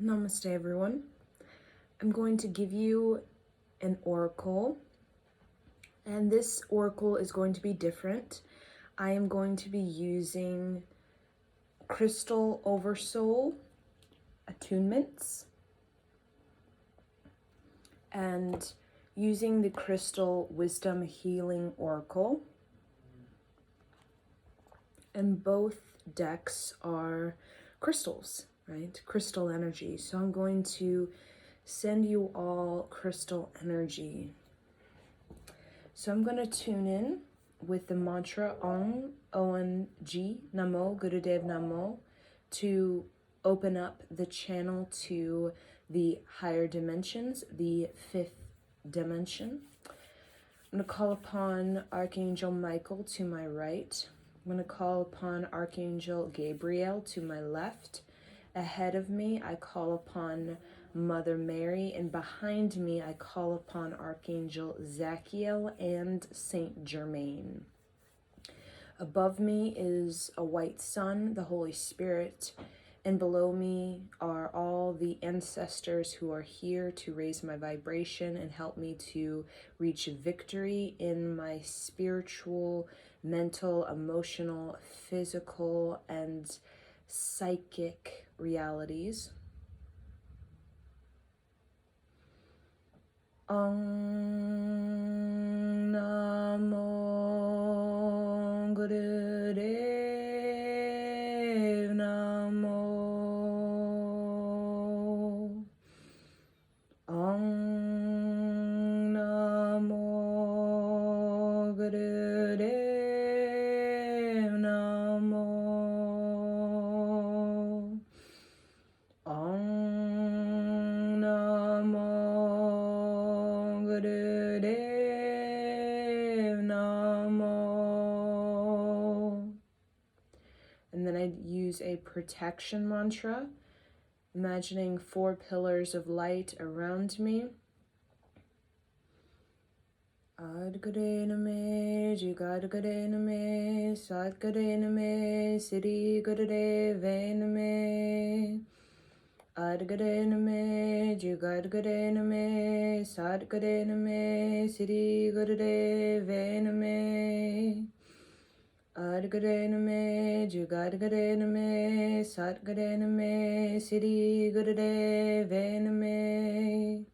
Namaste, everyone. I'm going to give you an oracle, and this oracle is going to be different. I am going to be using Crystal Oversoul attunements and using the Crystal Wisdom Healing Oracle. And both decks are crystals, right? Crystal energy. So I'm going to send you all crystal energy. So I'm going to tune in with the mantra Om, O-N-G, Namo, Gurudev Namo, to open up the channel to the higher dimensions, the fifth dimension. I'm going to call upon Archangel Michael to my right. I'm going to call upon Archangel Gabriel to my left. Ahead of me, I call upon Mother Mary, and behind me, I call upon Archangel Zachiel and Saint Germain. Above me is a white sun, the Holy Spirit, and below me are all the ancestors who are here to raise my vibration and help me to reach victory in my spiritual, mental, emotional, physical, and psychic realities. Om Namo Gurudev Namo. Om Namo Gurudev Namo. Om Namo Gurudev Namo. And then I use a protection mantra, imagining 4 pillars of light around me. Adgade name, Jigadgade name, Satgade name, Siddhi Gurudev name. Adgade name, Jigadgade name, Satgade name, Siddhi Gurudev name. Adgade name, Jigadgade name, Satgade name, Siddhi Gurudev name.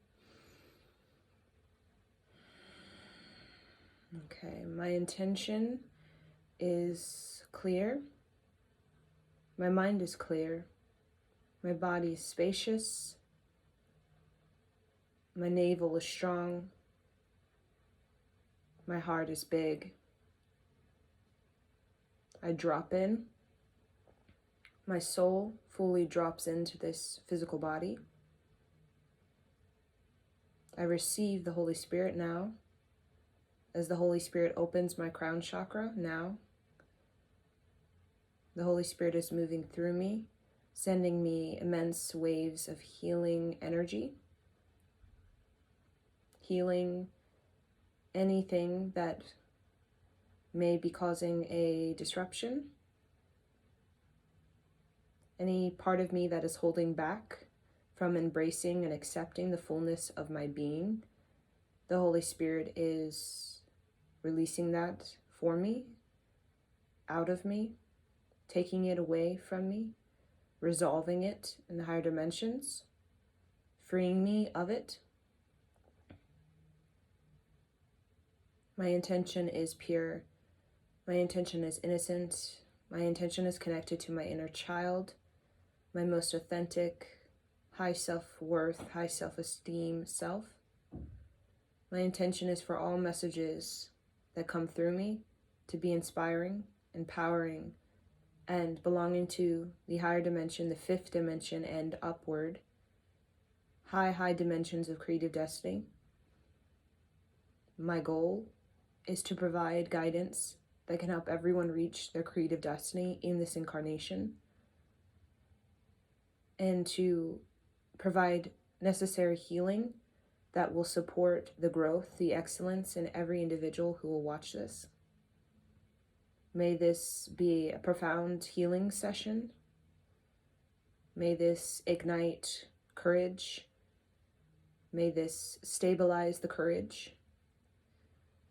Okay, my intention is clear. My mind is clear. My body is spacious. My navel is strong. My heart is big. I drop in. My soul fully drops into this physical body. I receive the Holy Spirit now. As the Holy Spirit opens my crown chakra now, the Holy Spirit is moving through me, sending me immense waves of healing energy, healing anything that may be causing a disruption, any part of me that is holding back from embracing and accepting the fullness of my being. The Holy Spirit is releasing that for me, out of me, taking it away from me, resolving it in the higher dimensions, freeing me of it. My intention is pure. My intention is innocent. My intention is connected to my inner child, my most authentic, high self-worth, high self-esteem self. My intention is for all messages that come through me to be inspiring, empowering, and belonging to the higher dimension, the fifth dimension, and upward, high dimensions of creative destiny. My goal is to provide guidance that can help everyone reach their creative destiny in this incarnation, and to provide necessary healing that will support the growth, the excellence in every individual who will watch this. May this be a profound healing session. May this ignite courage. May this stabilize the courage.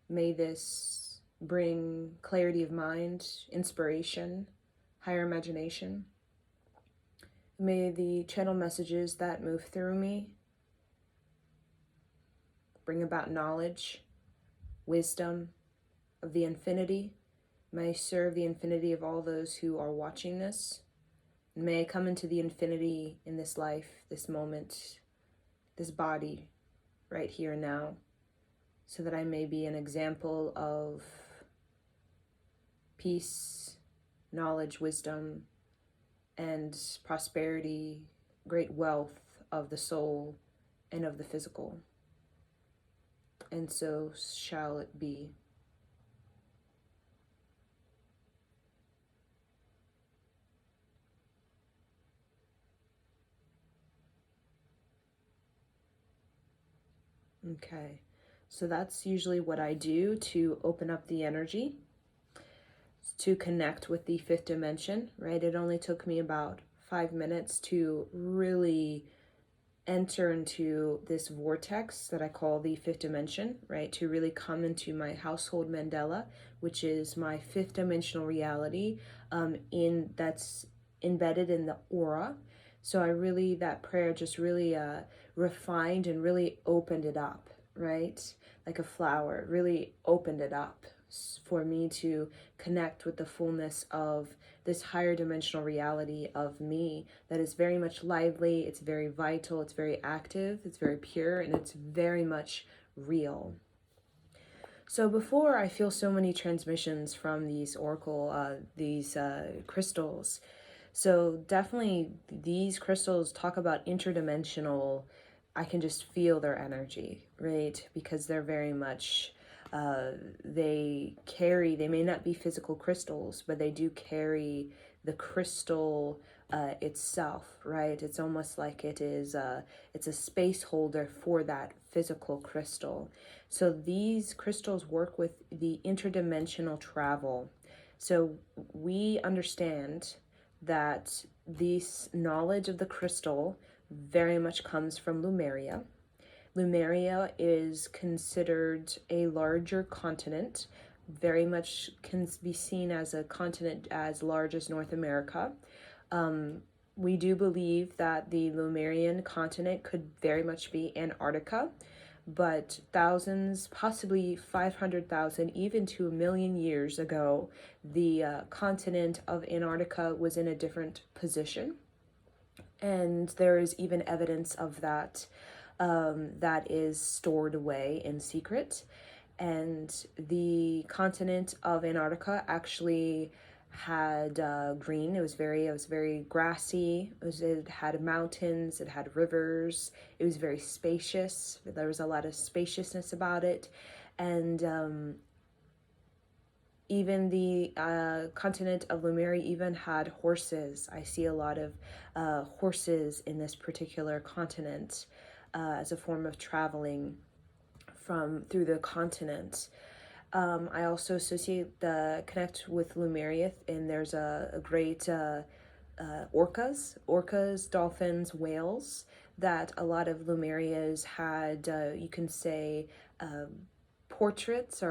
May this bring clarity of mind, inspiration, higher imagination. May the channel messages that move through me bring about knowledge, wisdom of the infinity. May I serve the infinity of all those who are watching this. May I come into the infinity in this life, this moment, this body, right here and now, so that I may be an example of peace, knowledge, wisdom, and prosperity, great wealth of the soul and of the physical. And so shall it be. Okay, so that's usually what I do to open up the energy, to connect with the fifth dimension, right? It only took me about 5 minutes to really enter into this vortex that I call the fifth dimension, right? To really come into my household mandala, which is my fifth dimensional reality, that's embedded in the aura. So that prayer just really refined and really opened it up, right? Like a flower, really opened it up for me to connect with the fullness of this higher dimensional reality of me that is very much lively, it's very vital, it's very active, it's very pure, and it's very much real. So before I feel so many transmissions from these crystals. So definitely these crystals talk about interdimensional, I can just feel their energy, right? Because they're very much, they may not be physical crystals, but they do carry the crystal itself, right? It's almost like it's a space holder for that physical crystal. So these crystals work with the interdimensional travel. So we understand that this knowledge of the crystal very much comes from Lemuria. Lemuria is considered a larger continent, very much can be seen as a continent as large as North America. We do believe that the Lemurian continent could very much be Antarctica, but thousands, possibly 500,000, even to 1,000,000 years ago, the continent of Antarctica was in a different position. And there is even evidence of that that is stored away in secret. And the continent of Antarctica actually had green. It was very grassy. It had mountains. It had rivers. It was very spacious. There was a lot of spaciousness about it, and even the continent of Lemuria even had horses. I see a lot of horses in this particular continent as a form of traveling through the continent. I also connect with Lemuria, and there's a great orcas, dolphins, whales that a lot of Lemurias had, you can say, portraits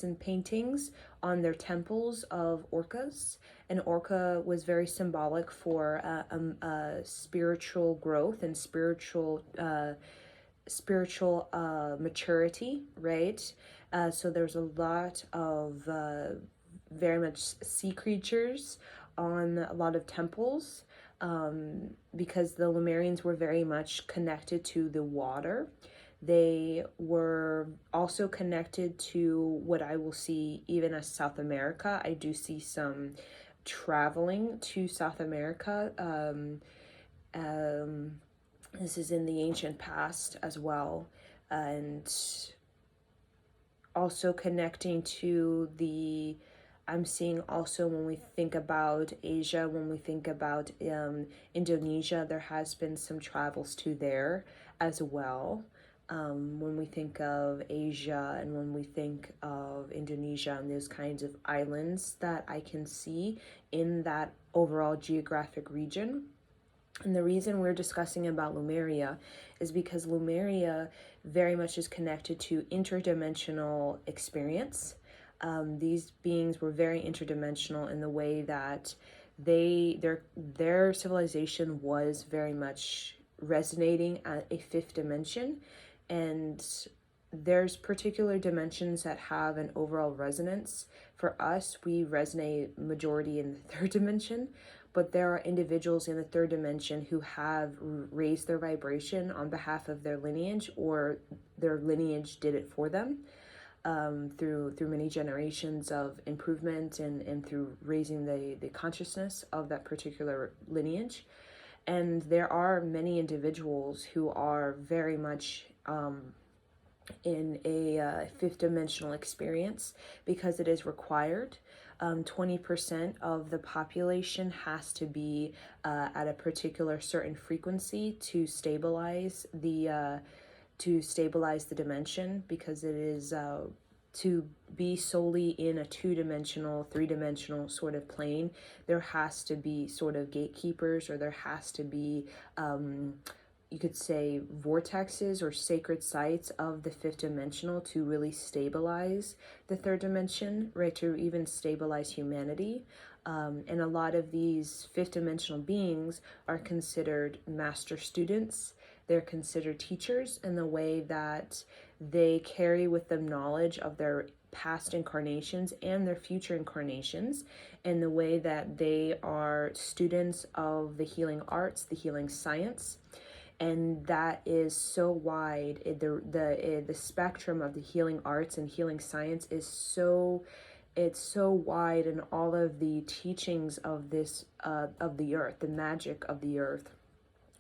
and paintings on their temples of orcas. An orca was very symbolic for spiritual growth and spiritual maturity, right? So there's a lot of very much sea creatures on a lot of temples, because the Lemurians were very much connected to the water. They were also connected to what I will see even as South America. I do see some traveling to South America. This is in the ancient past as well. And also connecting to I'm seeing also when we think about Asia, when we think about Indonesia, there has been some travels to there as well. When we think of Asia and when we think of Indonesia and those kinds of islands that I can see in that overall geographic region. And the reason we're discussing about Lemuria is because Lemuria very much is connected to interdimensional experience. These beings were very interdimensional in the way that their civilization was very much resonating at a fifth dimension, and there's particular dimensions that have an overall resonance. For us, we resonate majority in the third dimension, but there are individuals in the third dimension who have raised their vibration on behalf of their lineage, or their lineage did it for them, through many generations of improvement, and through raising the consciousness of that particular lineage. And there are many individuals who are very much in a fifth dimensional experience, because it is required. 20% of the population has to be at a particular certain frequency to stabilize the dimension, because it is to be solely in a two-dimensional, three-dimensional sort of plane. There has to be sort of gatekeepers, or there has to be you could say vortexes or sacred sites of the fifth dimensional to really stabilize the third dimension, right? To even stabilize humanity. And a lot of these fifth dimensional beings are considered master students. They're considered teachers in the way that they carry with them knowledge of their past incarnations and their future incarnations, in the way that they are students of the healing arts, the healing science. And that is so wide. The spectrum of the healing arts and healing science is so wide, in all of the teachings of this of the earth, the magic of the earth.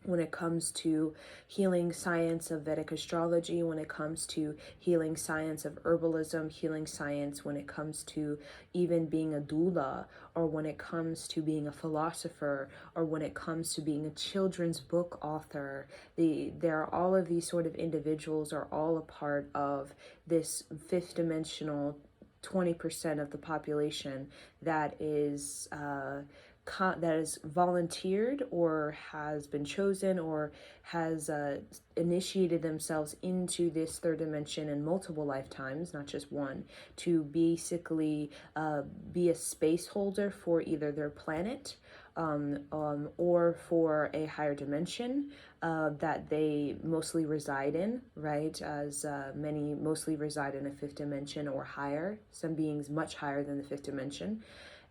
When it comes to healing science of Vedic astrology, when it comes to healing science of herbalism, healing science when it comes to even being a doula, or when it comes to being a philosopher, or when it comes to being a children's book author, there are all of these sort of individuals are all a part of this fifth dimensional 20% of the population that is volunteered, or has been chosen, or has initiated themselves into this third dimension in multiple lifetimes, not just one, to basically be a space holder for either their planet, or for a higher dimension that they mostly reside in, right? As many mostly reside in a fifth dimension or higher, some beings much higher than the fifth dimension.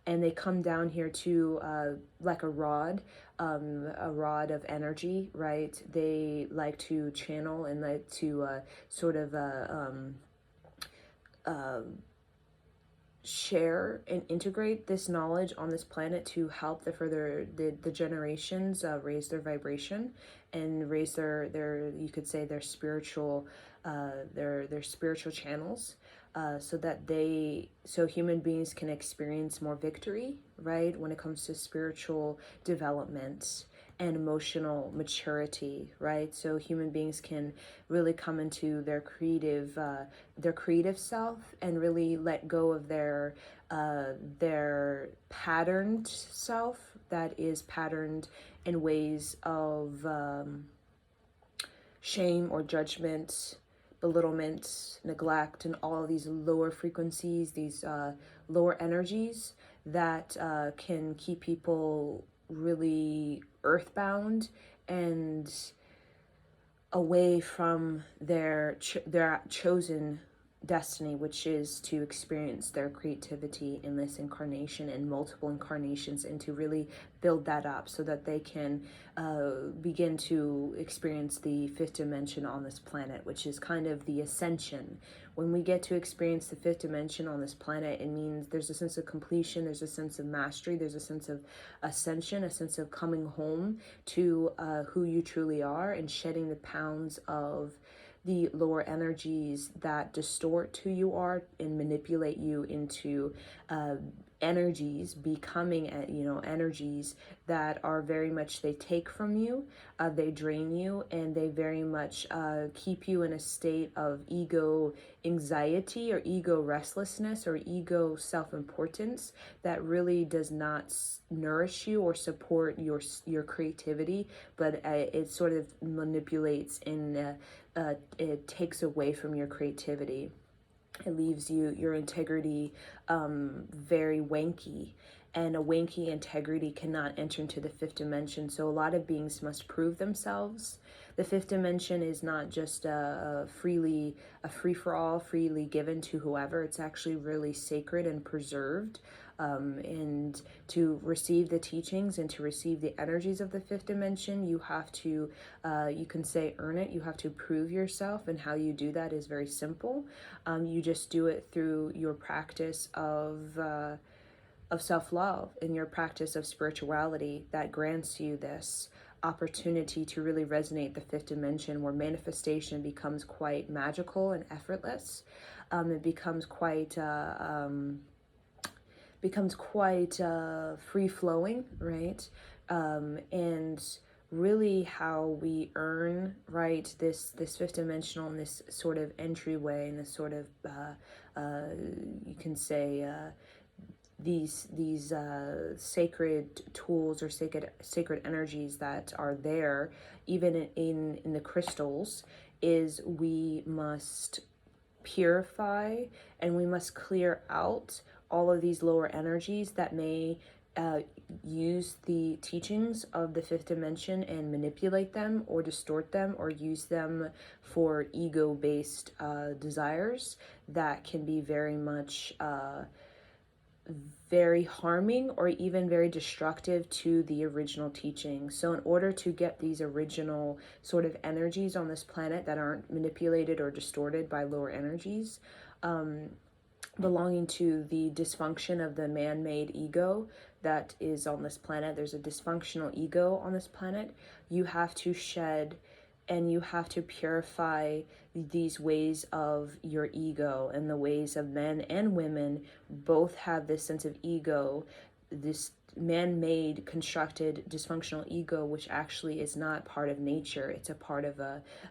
And they come down here to like a rod of energy, right? They like to channel and like to sort of share and integrate this knowledge on this planet to help the generations raise their vibration, and raise their you could say their spiritual channels, so human beings can experience more victory, right, when it comes to spiritual development and emotional maturity, right? So human beings can really come into their creative self, and really let go of their patterned self that is patterned in ways of shame or judgment, belittlement, neglect, and all of these lower frequencies, these lower energies that can keep people really earthbound and away from their chosen destiny, which is to experience their creativity in this incarnation and multiple incarnations, and to really build that up so that they can begin to experience the fifth dimension on this planet, which is kind of the ascension. When we get to experience the fifth dimension on this planet, it means there's a sense of completion, there's a sense of mastery, there's a sense of ascension, a sense of coming home to who you truly are, and shedding the pounds of the lower energies that distort who you are and manipulate you into energies becoming, energies that are very much, they take from you, they drain you, and they very much keep you in a state of ego anxiety or ego restlessness or ego self-importance that really does not nourish you or support your creativity, but it sort of manipulates and it takes away from your creativity. It leaves your integrity very wanky, and a wanky integrity cannot enter into the fifth dimension. So a lot of beings must prove themselves. The fifth dimension is not just a free for all, freely given to whoever. It's actually really sacred and preserved. And to receive the teachings and to receive the energies of the fifth dimension, you have to, you can say, earn it. You have to prove yourself, and how you do that is very simple. You just do it through your practice of self-love and your practice of spirituality that grants you this opportunity to really resonate the fifth dimension, where manifestation becomes quite magical and effortless. It becomes quite free-flowing, right? And really how we earn, right, this fifth dimensional and this sort of entryway and this sort of you can say these sacred tools or sacred energies that are there, even in the crystals, is we must purify and we must clear out all of these lower energies that may use the teachings of the fifth dimension and manipulate them or distort them or use them for ego-based desires that can be very much very harming or even very destructive to the original teaching. So in order to get these original sort of energies on this planet that aren't manipulated or distorted by lower energies, belonging to the dysfunction of the man-made ego that is on this planet, there's a dysfunctional ego on this planet, you have to shed and you have to purify these ways of your ego. And the ways of men and women both have this sense of ego, this man-made constructed dysfunctional ego, which actually is not part of nature. It's a part of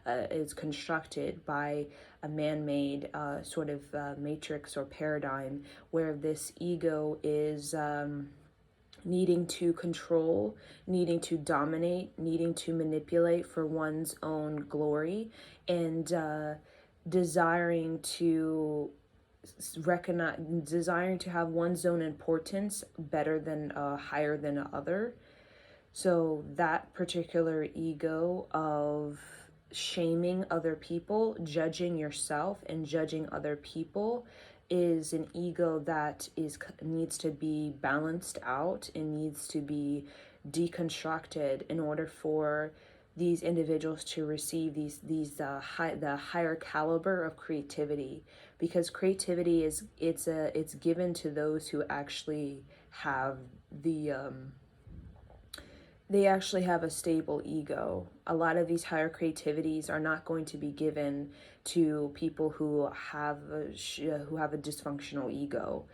it's constructed by a man-made sort of matrix or paradigm, where this ego is needing to control, needing to dominate, needing to manipulate for one's own glory, and desiring to recognize, desiring to have one's own importance better than higher than other. So that particular ego of shaming other people, judging yourself and judging other people, is an ego that needs to be balanced out and needs to be deconstructed in order for these individuals to receive the higher caliber of creativity, because creativity is it's given to those who actually have they actually have a stable ego. A lot of these higher creativities are not going to be given to people who have a dysfunctional ego.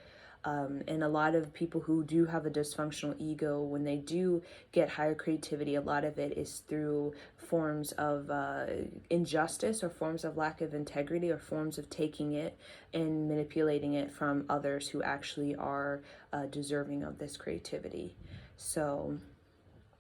And a lot of people who do have a dysfunctional ego, when they do get higher creativity, a lot of it is through forms of injustice or forms of lack of integrity or forms of taking it and manipulating it from others who actually are deserving of this creativity. So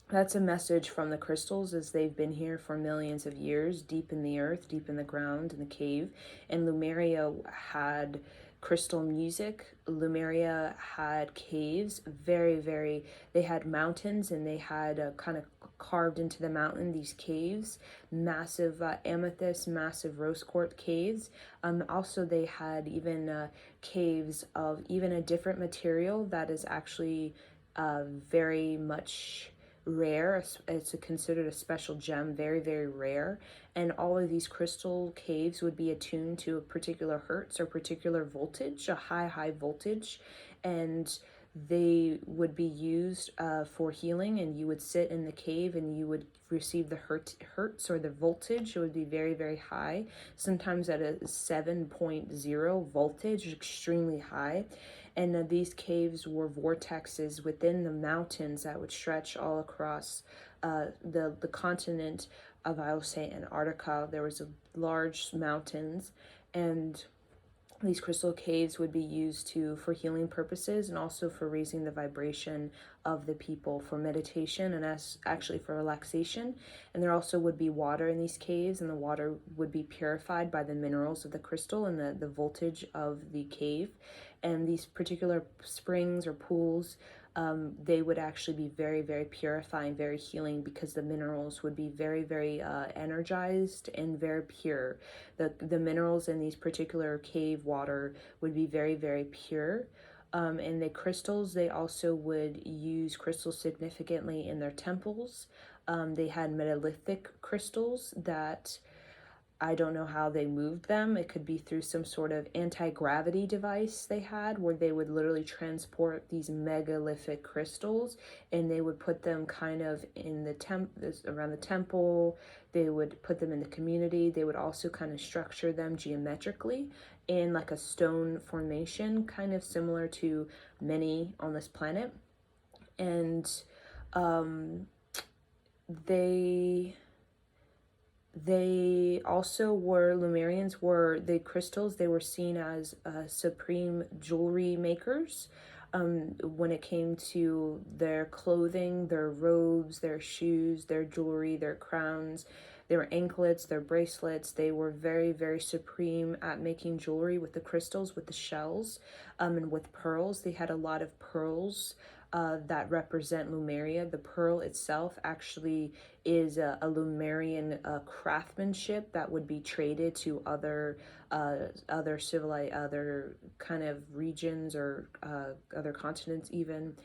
that's a message from the crystals, as they've been here for millions of years, deep in the earth, deep in the ground, in the cave. And Lemuria had crystal music. Lemuria had caves, they had mountains, and they had kind of carved into the mountain these caves, massive amethyst, massive rose quartz caves. Also, they had even caves of even a different material that is actually very much rare. It's considered a special gem, very rare. And all of these crystal caves would be attuned to a particular hertz or particular voltage, a high voltage. And they would be used for healing, and you would sit in the cave and you would receive the hertz or the voltage. It would be very, very high, sometimes at a 7.0 voltage, extremely high. And these caves were vortexes within the mountains that would stretch all across the continent of, I will say, Antarctica. There was a large mountains, and these crystal caves would be used for healing purposes, and also for raising the vibration of the people, for meditation, and as actually for relaxation. And there also would be water in these caves, and the water would be purified by the minerals of the crystal and the voltage of the cave. And these particular springs or pools, they would actually be very, very purifying, very healing, because the minerals would be very, very energized and very pure. The minerals in these particular cave water would be very, very pure. And the crystals, they also would use crystals significantly in their temples. They had metallithic crystals that I don't know how they moved them. It could be through some sort of anti-gravity device they had, where they would literally transport these megalithic crystals, and they would put them kind of in the around the temple. They would put them in the community. They would also kind of structure them geometrically in like a stone formation, kind of similar to many on this planet. And they also were, Lemurians were, the crystals, they were seen as supreme jewelry makers. When it came to their clothing, their robes, their shoes, their jewelry, their crowns, their anklets, their bracelets, they were very, very supreme at making jewelry with the crystals, with the shells, and with pearls. They had a lot of pearls that represent Lemuria. The pearl itself actually is a Lemurian craftsmanship that would be traded to other other kind of regions, or other continents even.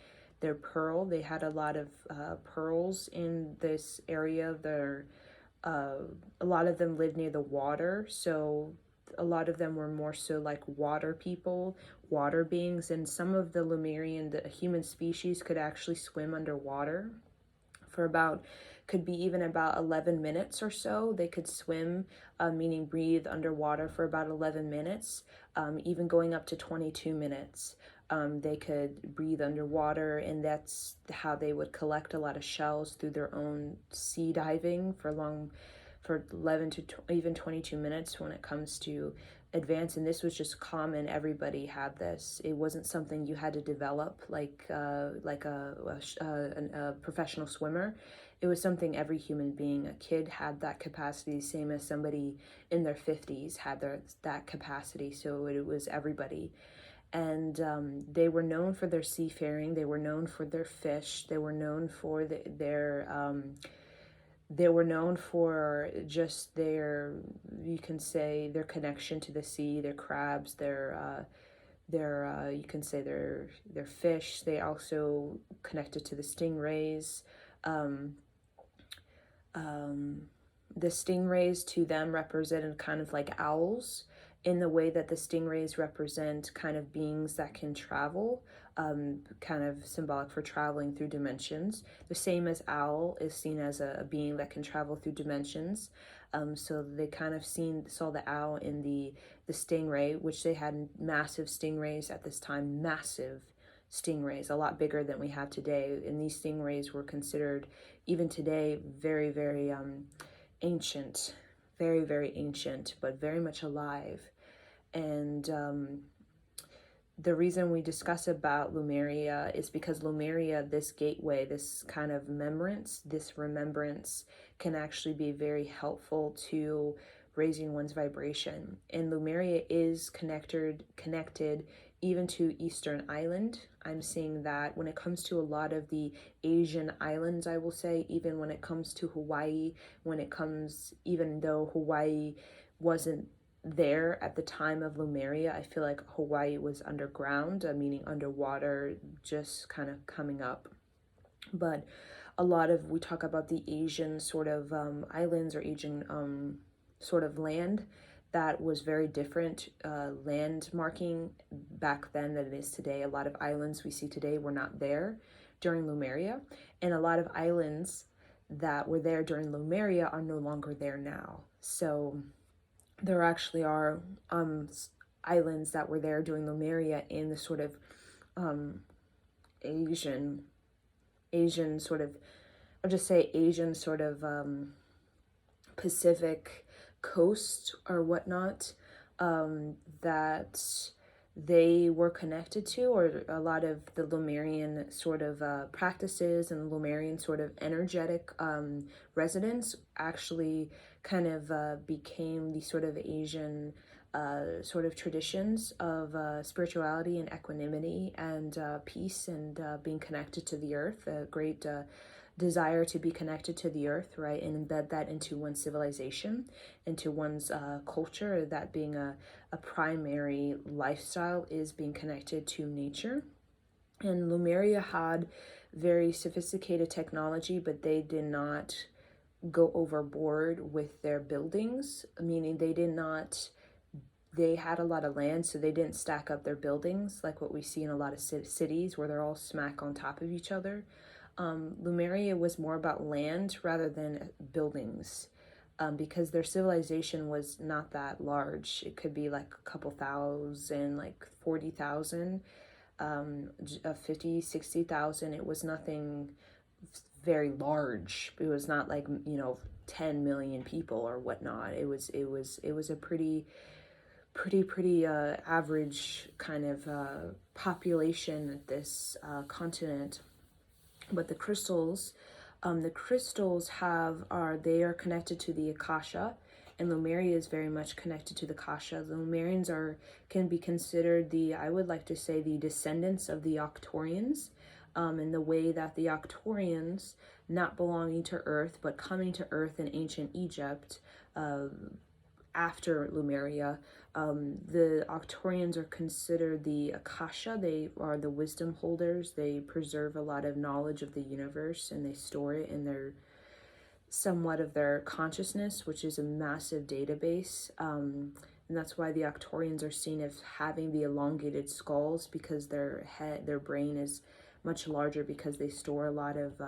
Their pearl, they had a lot of pearls in this area. A lot of them lived near the water, so a lot of them were more so like water people, water beings, and some of the Lemurian, the human species, could actually swim underwater for could be even about 11 minutes or so. They could swim, meaning breathe underwater for about 11 minutes, even going up to 22 minutes. They could breathe underwater, and that's how they would collect a lot of shells through their own sea diving for 11 to even 22 minutes when it comes to advance. And this was just common. Everybody had this. It wasn't something you had to develop like a professional swimmer. It was something every human being, a kid, had that capacity, same as somebody in their 50s had that capacity. So it was everybody. And they were known for their seafaring. They were known for their fish. They were known for they were known for just their, you can say, their connection to the sea, their crabs, you can say their fish. They also connected to the stingrays. The stingrays to them represented kind of like owls, in the way that the stingrays represent kind of beings that can travel, kind of symbolic for traveling through dimensions. The same as owl is seen as a being that can travel through dimensions. So they kind of saw the owl in the stingray, which they had massive stingrays at this time, massive stingrays, a lot bigger than we have today. And these stingrays were considered, even today, very, very ancient, very, very ancient, but very much alive. And the reason we discuss about Lemuria is because Lemuria, this gateway, this kind of remembrance can actually be very helpful to raising one's vibration. And Lemuria is connected even to Eastern Island. I'm seeing that when it comes to a lot of the Asian islands, I will say, even when it comes to Hawaii, even though Hawaii wasn't there at the time of Lemuria, I feel like Hawaii was underground, meaning underwater, just kind of coming up. But we talk about the Asian sort of islands, or Asian sort of land that was very different landmarking back then than it is today. A lot of islands we see today were not there during Lemuria, and a lot of islands that were there during Lemuria are no longer there now. So there actually are islands that were there during Lemuria in the sort of Asian sort of, I'll just say Asian sort of Pacific coast or whatnot, that they were connected to, or a lot of the Lemurian sort of practices and Lemurian sort of energetic residents actually kind of became the sort of Asian sort of traditions of spirituality and equanimity and peace and being connected to the earth, a great desire to be connected to the earth, right, and embed that into one's civilization, into one's culture, that being a primary lifestyle is being connected to nature. And Lemuria had very sophisticated technology, but they did not go overboard with their buildings, meaning they had a lot of land, so they didn't stack up their buildings like what we see in a lot of cities where they're all smack on top of each other. Lemuria was more about land rather than buildings, because their civilization was not that large. It could be like a couple thousand, like 40,000, 50, 60,000. It was nothing very large. It was not like, 10 million people or whatnot. It was a pretty average kind of population at this continent. But the crystals they are connected to the Akasha, and Lemuria is very much connected to the Akasha. The Lemurians can be considered I would like to say, the descendants of the Arcturians, in the way that the Arcturians, not belonging to Earth, but coming to Earth in ancient Egypt, after Lemuria, the Arcturians are considered the Akasha. They are the wisdom holders. They preserve a lot of knowledge of the universe, and they store it in somewhat of their consciousness, which is a massive database. And that's why the Arcturians are seen as having the elongated skulls, because their brain is much larger, because they store a lot of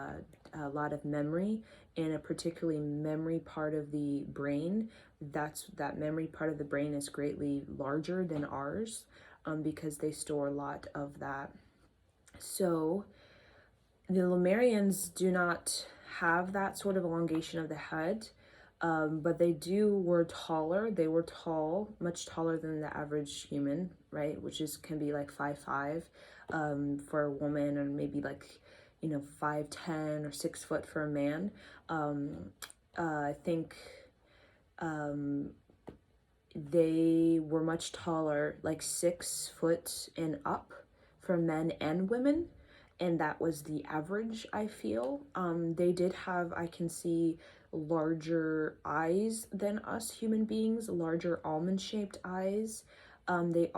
memory, and a particularly memory part of the brain. That memory part of the brain is greatly larger than ours, because they store a lot of that. So the Lemurians do not have that sort of elongation of the head, but they were taller. They were tall, much taller than the average human, right? Which can be like 5'5" for a woman, or maybe like 5'10" or 6 foot for a man. I think they were much taller, like 6 foot and up for men and women, and that was the average, I feel. They did have, I can see, larger eyes than us human beings, larger almond-shaped eyes. They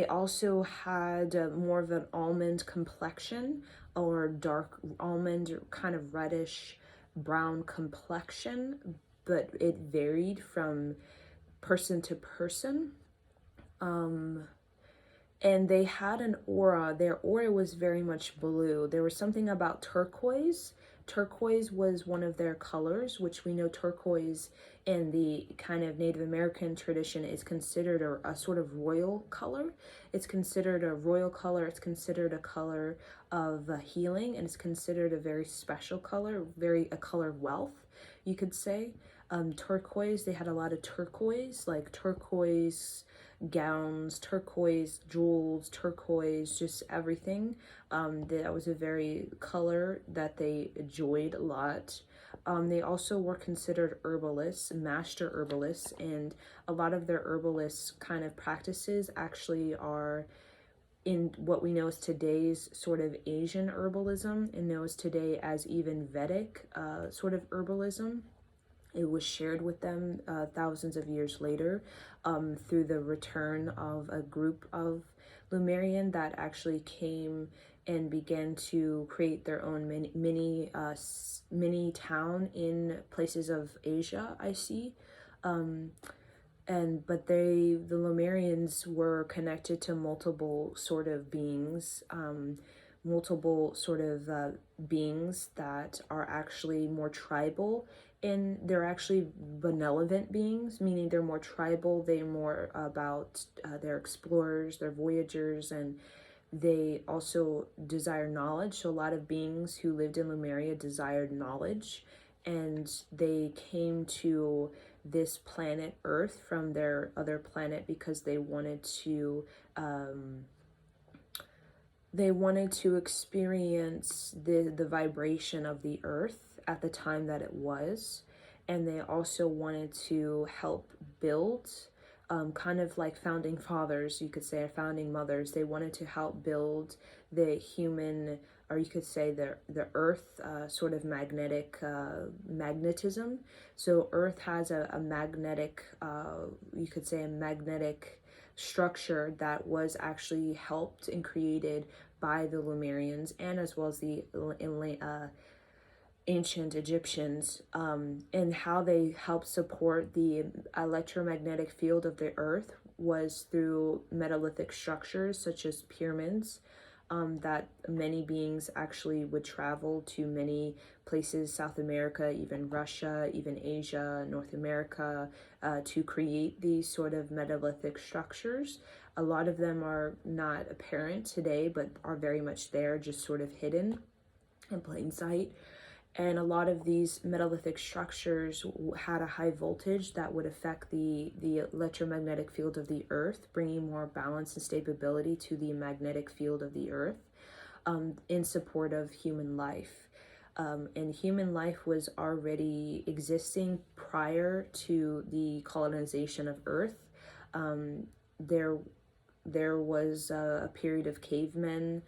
also had more of an almond complexion, or dark almond, kind of reddish brown complexion, but it varied from person to person. And they had an aura. Their aura was very much blue. There was something about turquoise. Turquoise was one of their colors, which we know turquoise in the kind of Native American tradition is considered a sort of royal color. It's considered a royal color. It's considered a color of healing, and it's considered a very special color, a color of wealth, you could say. Turquoise, they had a lot of turquoise, like turquoise gowns, turquoise jewels, turquoise, just everything. That was a very color that they enjoyed a lot. They also were considered herbalists, master herbalists, and a lot of their herbalist kind of practices actually are in what we know as today's sort of Asian herbalism, and knows today as even Vedic sort of herbalism. It was shared with them thousands of years later, through the return of a group of Lemurian that actually came and began to create their own mini town in places of Asia, I see. But the Lemurians were connected to multiple sort of beings, multiple sort of beings that are actually more tribal, and they're actually benevolent beings, meaning they're more tribal, they're more about they're explorers, they're voyagers, and they also desire knowledge. So a lot of beings who lived in Lemuria desired knowledge, and they came to this planet Earth from their other planet because they wanted to experience the vibration of the Earth at the time that it was, and they also wanted to help build, kind of like founding fathers, you could say, or founding mothers. They wanted to help build the human, or you could say the Earth sort of magnetism. So Earth has a magnetic, you could say, a magnetic structure that was actually helped and created by the Lemurians, and as well as the ancient Egyptians, and how they helped support the electromagnetic field of the Earth was through metallithic structures such as pyramids, that many beings actually would travel to many places, South America, even Russia, even Asia, North America, to create these sort of metallithic structures. A lot of them are not apparent today, but are very much there, just sort of hidden in plain sight. And a lot of these metallithic structures had a high voltage that would affect the electromagnetic field of the Earth, bringing more balance and stability to the magnetic field of the Earth, in support of human life. And human life was already existing prior to the colonization of Earth. There was a period of cavemen.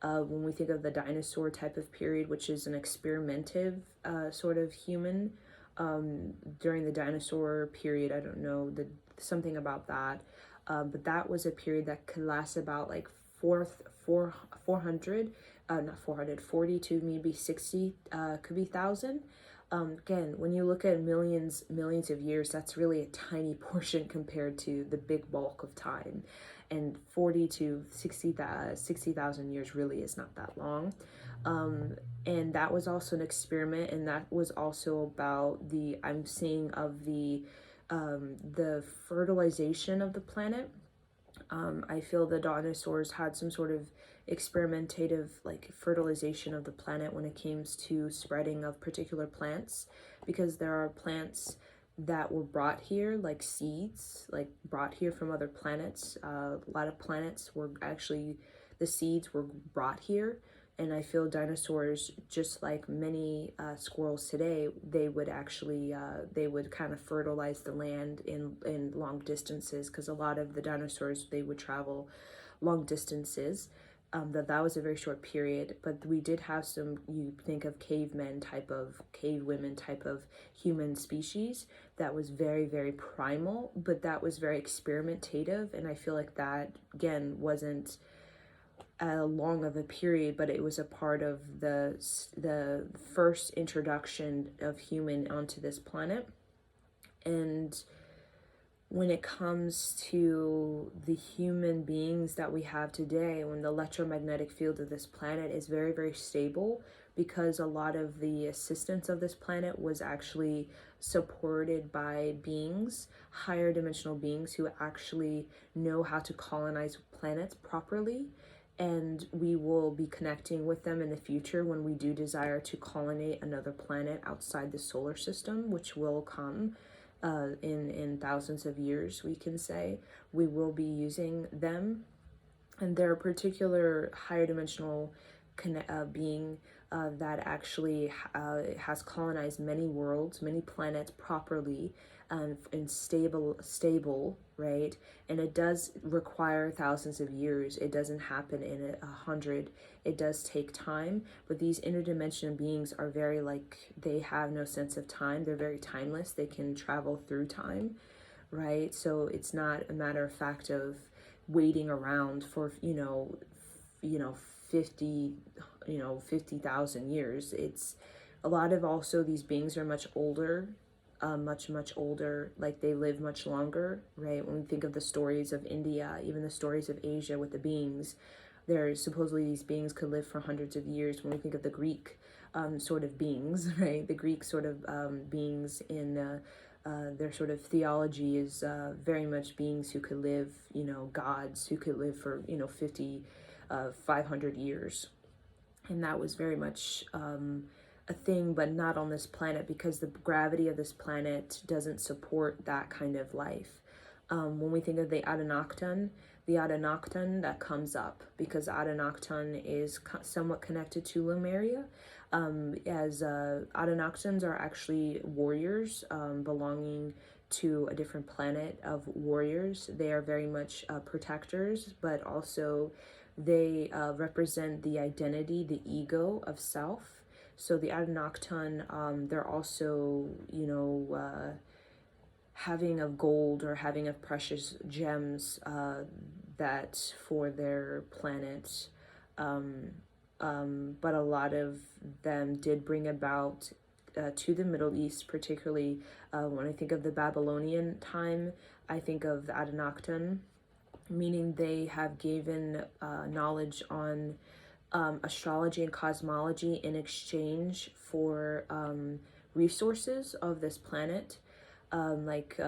When we think of the dinosaur type of period, which is an experimentative sort of human, during the dinosaur period, I don't know, something about that, but that was a period that could last about like 400, not 440 to maybe 60, could be thousand. Again, when you look at millions of years, that's really a tiny portion compared to the big bulk of time. And 40 to 60,000 years really is not that long. And that was also an experiment, and that was also about I'm seeing of the fertilization of the planet. I feel the dinosaurs had some sort of experimentative like fertilization of the planet when it comes to spreading of particular plants, because there are plants that were brought here, like seeds, like brought here from other planets. A lot of planets were actually, the seeds were brought here. And I feel dinosaurs, just like many squirrels today, they would actually, they would kind of fertilize the land in long distances, because a lot of the dinosaurs, they would travel long distances. That was a very short period, but we did have some, you think of cavemen type of, cave women type of human species that was very, very primal, but that was very experimentative. And I feel like that, again, wasn't long of a period, but it was a part of the first introduction of human onto this planet. And when it comes to the human beings that we have today, when the electromagnetic field of this planet is very, very stable, because a lot of the assistance of this planet was actually supported by beings, higher dimensional beings who actually know how to colonize planets properly. And we will be connecting with them in the future when we do desire to colonize another planet outside the solar system, which will come in thousands of years, we can say. We will be using them. And there are particular higher dimensional being that actually has colonized many worlds, many planets properly, and stable, right? And it does require thousands of years. It doesn't happen in 100. It does take time, but these interdimensional beings are very, like, they have no sense of time. They're very timeless. They can travel through time, right? So it's not a matter of fact of waiting around for, 50, 50,000 years. It's a lot of, also these beings are much older, much older, like they live much longer, right? When we think of the stories of India, even the stories of Asia with the beings, there's supposedly these beings could live for hundreds of years. When we think of the Greek sort of beings, right? The Greek sort of beings in their sort of theology is very much beings who could live, gods who could live for, 50, 500 years. And that was very much a thing, but not on this planet, because the gravity of this planet doesn't support that kind of life. When we think of the Adenakton that comes up, because Adenakton is somewhat connected to Lemuria, as Adenaktons are actually warriors belonging to a different planet of warriors. They are very much protectors, but also they represent the identity, the ego of self. So the Adenakton, they're also, having of gold or having of precious gems that for their planet. But a lot of them did bring about to the Middle East, particularly when I think of the Babylonian time, I think of the Adenakton, meaning they have given knowledge on astrology and cosmology in exchange for resources of this planet, like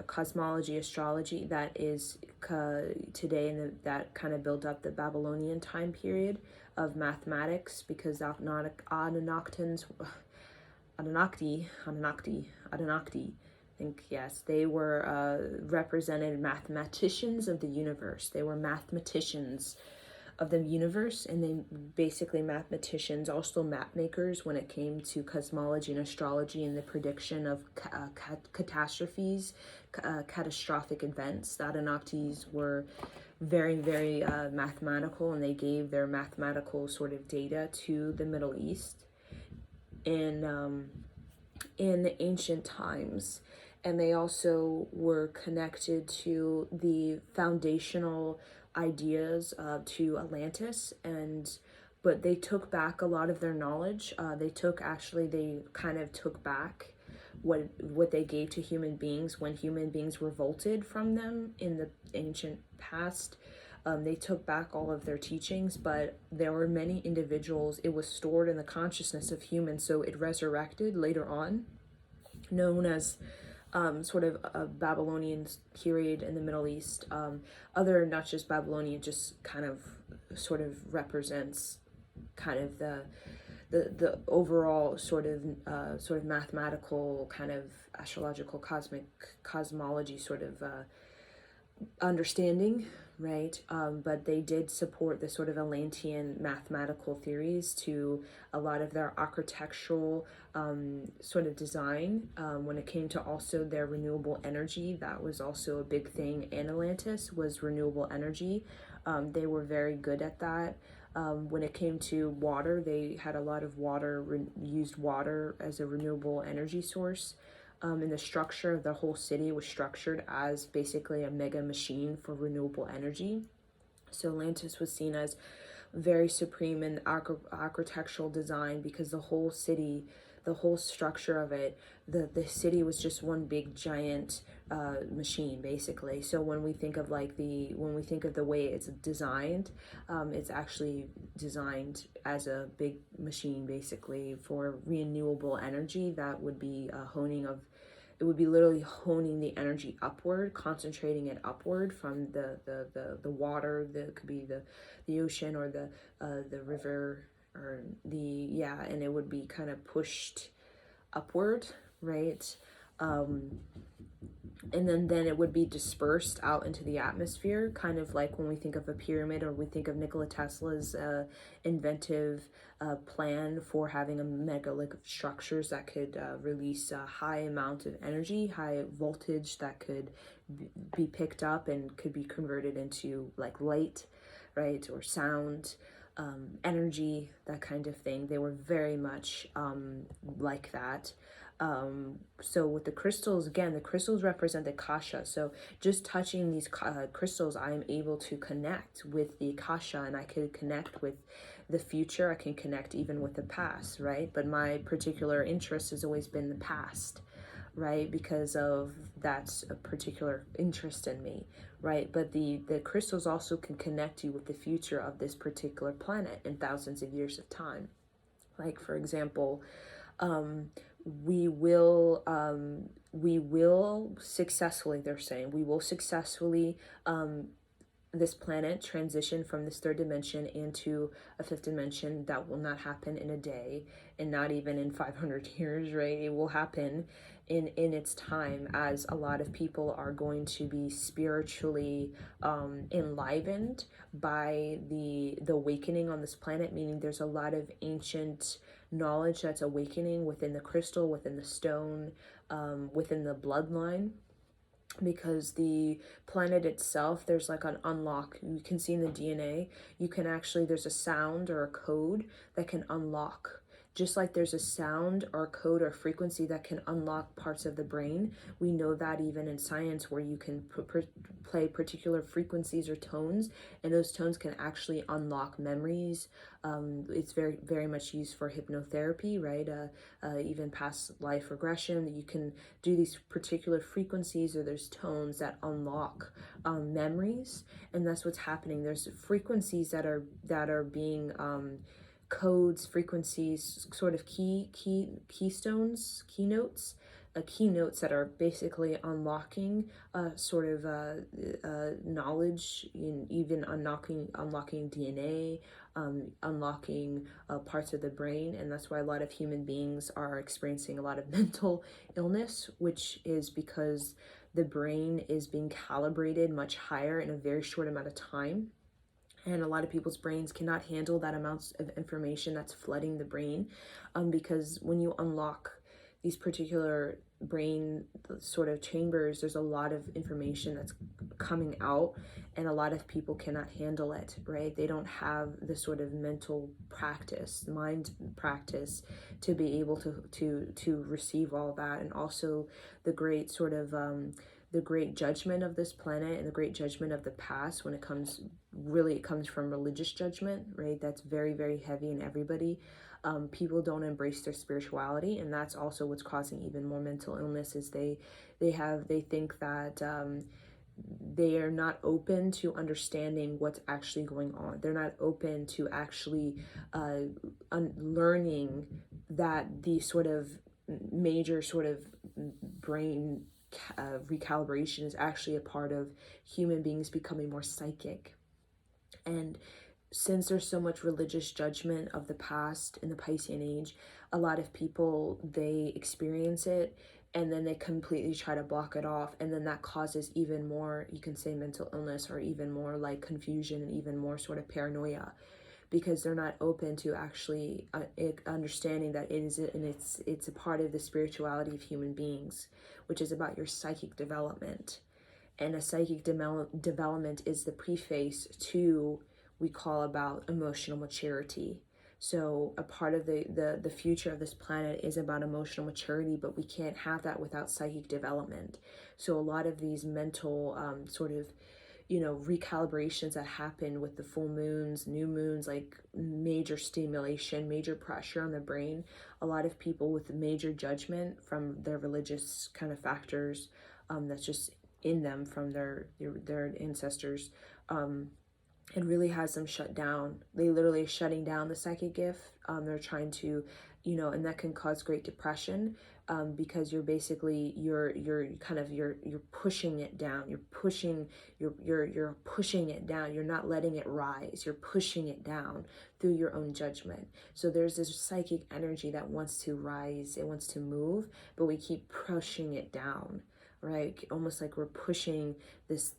cosmology, astrology, that is today, and that kind of built up the Babylonian time period of mathematics, because Anunnaki, I think, yes, they were represented mathematicians of the universe. They were mathematicians of the universe, and they basically mathematicians, also map makers when it came to cosmology and astrology and the prediction of catastrophes, catastrophic events. The Anunnakis were very, very mathematical, and they gave their mathematical sort of data to the Middle East in ancient times. And they also were connected to the foundational ideas to Atlantis, but they took back a lot of their knowledge. They kind of took back what they gave to human beings when human beings revolted from them in the ancient past. They took back all of their teachings, but there were many individuals. It was stored in the consciousness of humans, so it resurrected later on, known as sort of a Babylonian period in the Middle East. Not just Babylonian, just kind of sort of represents kind of the overall sort of mathematical, kind of astrological, cosmology sort of understanding, right? But they did support the sort of Atlantean mathematical theories to a lot of their architectural sort of design. When it came to also their renewable energy, that was also a big thing in Atlantis, was renewable energy. They were very good at that. When it came to water, they had a lot of used water as a renewable energy source. And the structure of the whole city was structured as basically a mega machine for renewable energy. So Atlantis was seen as very supreme in architectural design, because the whole city, the whole structure of it, the city was just one big giant machine, basically. So when we think of the way it's designed, it's actually designed as a big machine, basically, for renewable energy. That would be it would be literally honing the energy upward, concentrating it upward from the water, that could be the ocean or the river, or and it would be kind of pushed upward, right? And then it would be dispersed out into the atmosphere, kind of like when we think of a pyramid, or we think of Nikola Tesla's inventive plan for having a megalithic structures that could release a high amount of energy, high voltage that could be picked up and could be converted into like light, right, or sound, energy, that kind of thing. They were very much like that. So with the crystals, again, the crystals represent the Akasha. So just touching these crystals, I am able to connect with the Akasha, and I can connect with the future. I can connect even with the past, right? But my particular interest has always been the past, right? Because of that's a particular interest in me, right? But the crystals also can connect you with the future of this particular planet in thousands of years of time. Like, for example, um, we will successfully, they're saying, we will successfully, this planet transition from this third dimension into a fifth dimension. That will not happen in a day, and not even in 500 years, right? It will happen in its time, as a lot of people are going to be spiritually enlivened by the awakening on this planet, meaning there's a lot of ancient knowledge that's awakening within the crystal, within the stone, within the bloodline, because the planet itself, there's like an unlock. You can see in the DNA, you can actually, there's a sound or a code that can unlock. Just like there's a sound or a code or frequency that can unlock parts of the brain, we know that even in science, where you can play particular frequencies or tones, and those tones can actually unlock memories. It's very, very much used for hypnotherapy, right? Even past life regression. You can do these particular frequencies or there's tones that unlock memories, and that's what's happening. There's frequencies that are being codes, frequencies, sort of keystones, keynotes that are basically unlocking sort of knowledge, even unlocking DNA, unlocking parts of the brain. And that's why a lot of human beings are experiencing a lot of mental illness, which is because the brain is being calibrated much higher in a very short amount of time. And a lot of people's brains cannot handle that amount of information that's flooding the brain, because when you unlock these particular brain sort of chambers, there's a lot of information that's coming out, and a lot of people cannot handle it, right? They don't have the sort of mental practice, mind practice, to be able to receive all that. And also the great sort of the great judgment of this planet and the great judgment of the past, when it comes, really it comes from religious judgment, right? That's very, very heavy in everybody. People don't embrace their spirituality, and that's also what's causing even more mental illness. Is they think that they are not open to understanding what's actually going on. They're not open to actually learning that the sort of major sort of brain recalibration is actually a part of human beings becoming more psychic. And since there's so much religious judgment of the past in the Piscean age, a lot of people, they experience it and then they completely try to block it off, and then that causes even more, you can say, mental illness, or even more like confusion and even more sort of paranoia, because they're not open to actually understanding that it is, and it's a part of the spirituality of human beings, which is about your psychic development. And a psychic development is the preface to, we call about emotional maturity. So a part of the future of this planet is about emotional maturity, but we can't have that without psychic development. So a lot of these mental sort of, recalibrations that happen with the full moons, new moons, like major stimulation, major pressure on the brain. A lot of people with major judgment from their religious kind of factors, that's just in them from their ancestors, it really has them shut down. They literally are shutting down the psychic gift. They're trying to, and that can cause great depression, because you're basically you're pushing it down. You're pushing it down. You're not letting it rise. You're pushing it down through your own judgment. So there's this psychic energy that wants to rise. It wants to move, but we keep pushing it down. Right, almost like we're pushing this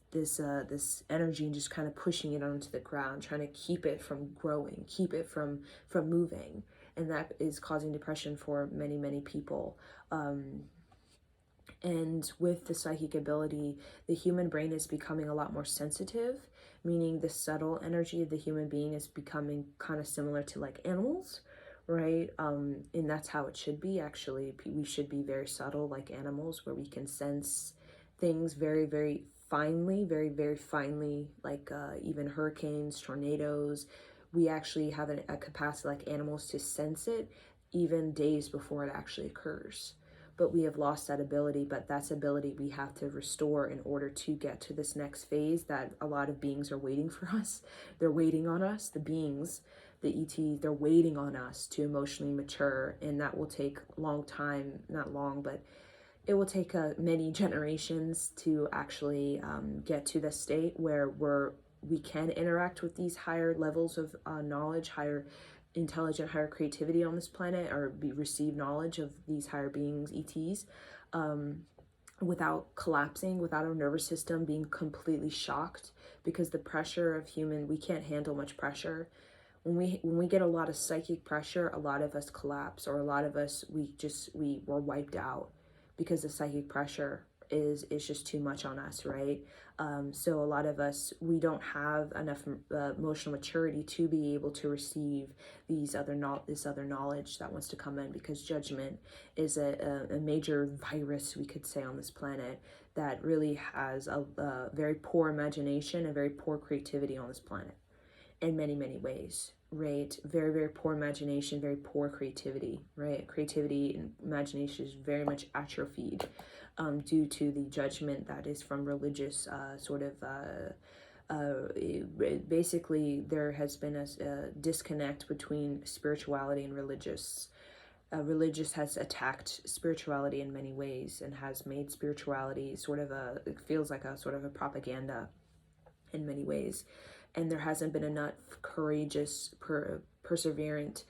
energy and just kind of pushing it onto the ground, trying to keep it from growing, keep it from moving, and that is causing depression for many people. And with the psychic ability, the human brain is becoming a lot more sensitive, meaning the subtle energy of the human being is becoming kind of similar to like animals, right? And that's how it should be, actually. We should be very subtle like animals, where we can sense things very, very finely, very, very finely, like even hurricanes, tornadoes. We actually have a capacity like animals to sense it even days before it actually occurs. But we have lost that ability, but that's ability we have to restore in order to get to this next phase that a lot of beings are waiting for us. They're waiting on us, the beings, the ETs, they're waiting on us to emotionally mature, and that will take a long time, not long, but it will take many generations to actually get to the state where we can interact with these higher levels of knowledge, higher intelligent, higher creativity on this planet, or receive knowledge of these higher beings, ETs, without collapsing, without our nervous system being completely shocked, because the pressure of we can't handle much pressure. When we get a lot of psychic pressure, a lot of us collapse, or a lot of us, we're wiped out, because the psychic pressure is just too much on us, right? So a lot of us, we don't have enough emotional maturity to be able to receive this other knowledge that wants to come in, because judgment is a major virus, we could say, on this planet, that really has a very poor imagination and very poor creativity on this planet in many, many ways, right? Very, very poor imagination, very poor creativity, right? Creativity and imagination is very much atrophied due to the judgment that is from religious basically there has been a disconnect between spirituality and religious. Religious has attacked spirituality in many ways, and has made spirituality it feels like a sort of a propaganda in many ways. And there hasn't been enough courageous, perseverant,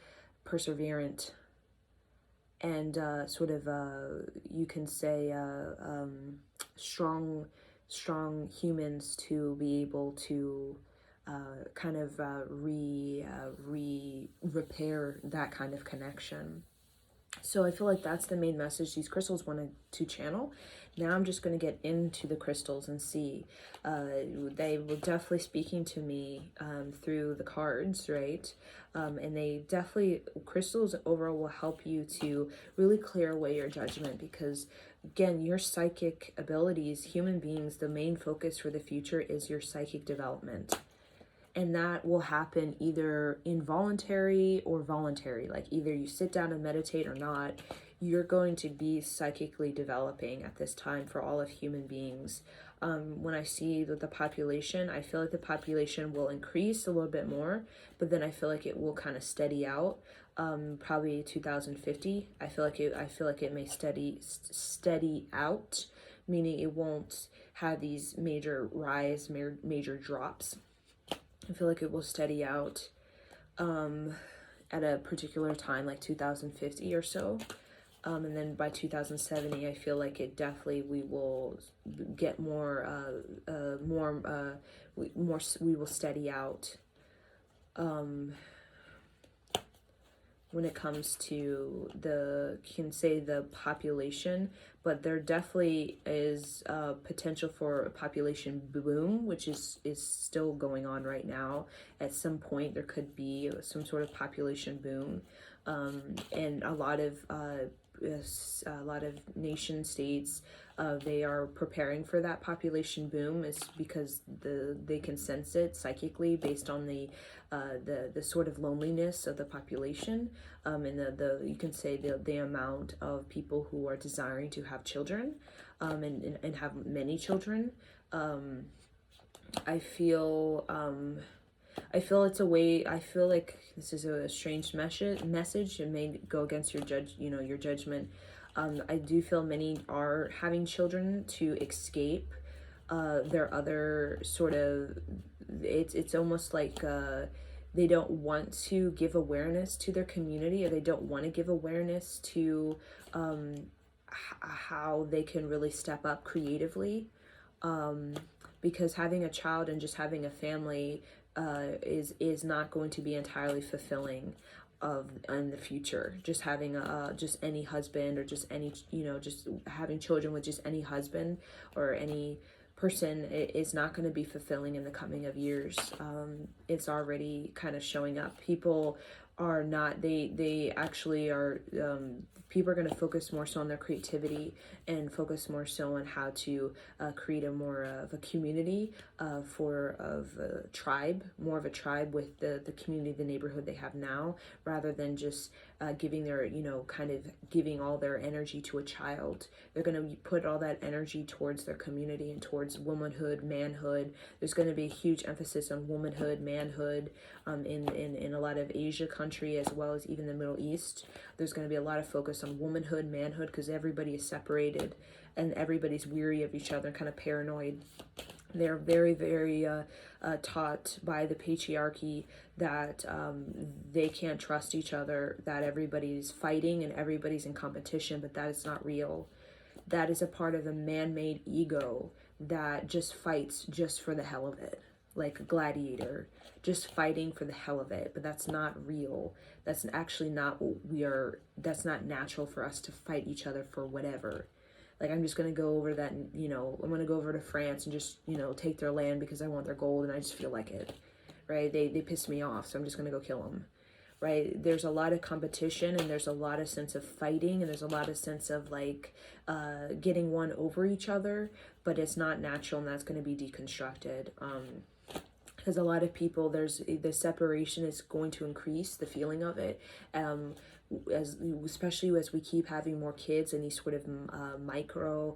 and you can say strong humans to be able to repair that kind of connection. So I feel like that's the main message these crystals wanted to channel. Now I'm just going to get into the crystals and see. They were definitely speaking to me through the cards, right? And they definitely, crystals overall will help you to really clear away your judgment, because again, your psychic abilities, human beings, the main focus for the future is your psychic development. And that will happen either involuntary or voluntary. Like either you sit down and meditate or not, you're going to be psychically developing at this time for all of human beings. When I see that the population, I feel like the population will increase a little bit more, but then I feel like it will kind of steady out. Probably 2050. I feel like it may steady out, meaning it won't have these major rise, major drops. I feel like it will steady out at a particular time, like 2050 or so. And then by 2070, I feel like we will get we will steady out. When it comes to the population, but there definitely is potential for a population boom, which is still going on right now. At some point, there could be some sort of population boom, and a lot of nation states, they are preparing for that population boom, is because they can sense it psychically based on the sort of loneliness of the population, and you can say the amount of people who are desiring to have children, and have many children. I feel it's a way. I feel like this is a strange message. It may go against your judgment. I do feel many are having children to escape their other sort of. It's almost like they don't want to give awareness to their community, or they don't want to give awareness to how they can really step up creatively. Because having a child and just having a family is not going to be entirely fulfilling in the future. Just having just any husband, or just any just having children with just any husband or any person is not going to be fulfilling in the coming of years. It's already kind of showing up. People are not, they actually are, people are going to focus more so on their creativity and focus more so on how to create a more of a community of a tribe, more of a tribe with the community, the neighborhood they have now, rather than just giving their, you know, kind of giving all their energy to a child. They're going to put all that energy towards their community and towards womanhood, manhood. There's going to be a huge emphasis on womanhood, manhood, in a lot of Asia country, as well as even the Middle East. There's going to be a lot of focus on womanhood, manhood, because everybody is separated and everybody's weary of each other, kind of paranoid. They're very, very taught by the patriarchy that they can't trust each other, that everybody's fighting and everybody's in competition, but that is not real. That is a part of the man-made ego that just fights just for the hell of it, like a gladiator, just fighting for the hell of it. But that's not real. That's actually not what we are. That's not natural for us to fight each other for whatever. Like, I'm just going to go over that, and, you know, I'm going to go over to France and just, you know, take their land because I want their gold and I just feel like it, right? They piss me off, so I'm just going to go kill them, right? There's a lot of competition, and there's a lot of sense of fighting, and there's a lot of sense of, like, getting one over each other, but it's not natural, and that's going to be deconstructed. Because a lot of people, the separation is going to increase, the feeling of it, especially as we keep having more kids and these sort of micro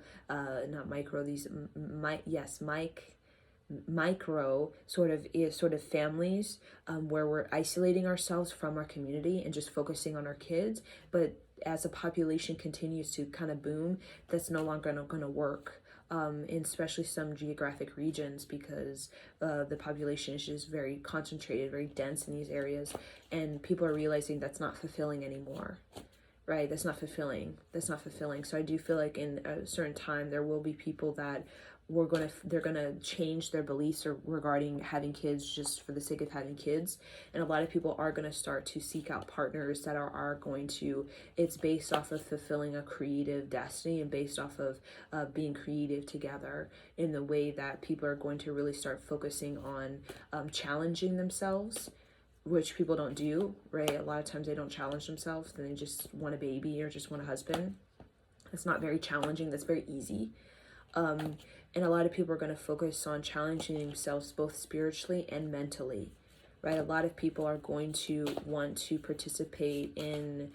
sort of families, where we're isolating ourselves from our community and just focusing on our kids. But as the population continues to kind of boom, that's no longer going to work. In especially some geographic regions, because the population is just very concentrated, very dense in these areas, and people are realizing that's not fulfilling anymore, right? That's not fulfilling. So I do feel like in a certain time there will be people that they're gonna change their beliefs regarding having kids just for the sake of having kids, and a lot of people are gonna start to seek out partners that are going to. It's based off of fulfilling a creative destiny and based off of being creative together, in the way that people are going to really start focusing on challenging themselves, which people don't do, right? A lot of times they don't challenge themselves, then they just want a baby or just want a husband. That's not very challenging. That's very easy. And a lot of people are going to focus on challenging themselves both spiritually and mentally, right? A lot of people are going to want to participate in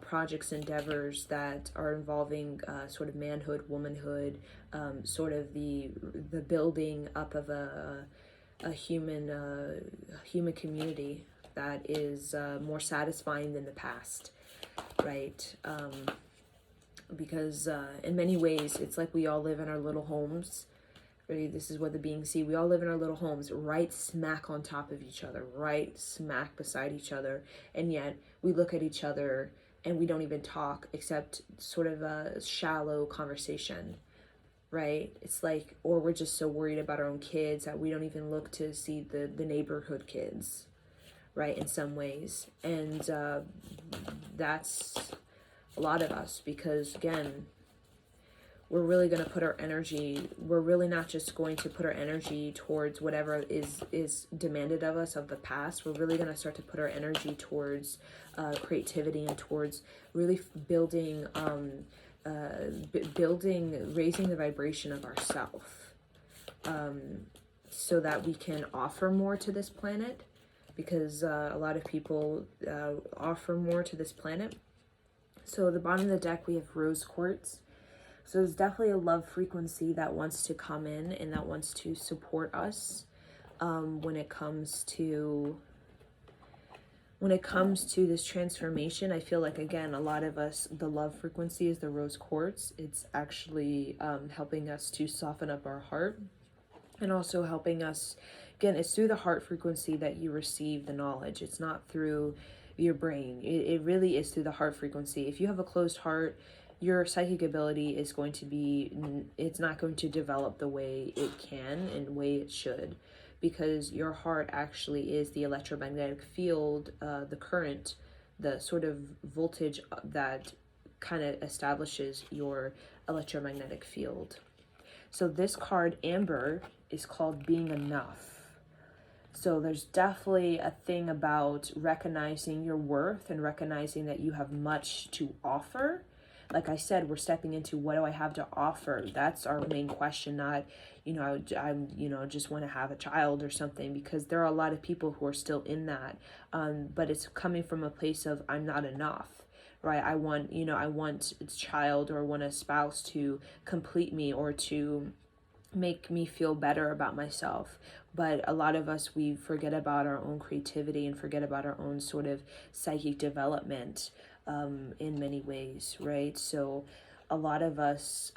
projects, endeavors that are involving sort of manhood, womanhood, sort of the building up of a human community that is more satisfying than the past, right? Because in many ways, it's like we all live in our little homes. Right? This is what the beings see. We all live in our little homes, right smack on top of each other, right smack beside each other. And yet we look at each other and we don't even talk, except sort of a shallow conversation, right? It's like, or we're just so worried about our own kids that we don't even look to see the neighborhood kids, right? In some ways. And that's a lot of us, because again, we're really going to put our energy, we're really not just going to put our energy towards whatever is demanded of us of the past. We're really going to start to put our energy towards creativity and towards really building, raising the vibration of ourself, so that we can offer more to this planet, because a lot of people offer more to this planet. So at the bottom of the deck, we have rose quartz. So there's definitely a love frequency that wants to come in and that wants to support us when it comes to this transformation. I feel like, again, a lot of us, the love frequency is the rose quartz. It's actually helping us to soften up our heart, and also helping us, again, it's through the heart frequency that you receive the knowledge. It's not through your brain. It really is through the heart frequency. If you have a closed heart, your psychic ability is going to be, it's not going to develop the way it can and the way it should, because your heart actually is the electromagnetic field, the current, the sort of voltage that kind of establishes your electromagnetic field. So this card, Amber, is called Being Enough. So there's definitely a thing about recognizing your worth and recognizing that you have much to offer. Like I said, we're stepping into what do I have to offer? That's our main question, not, just want to have a child or something, because there are a lot of people who are still in that. But it's coming from a place of I'm not enough, right? I want a child or want a spouse to complete me or to make me feel better about myself. But a lot of us, we forget about our own creativity and forget about our own sort of psychic development in many ways, right? So a lot of us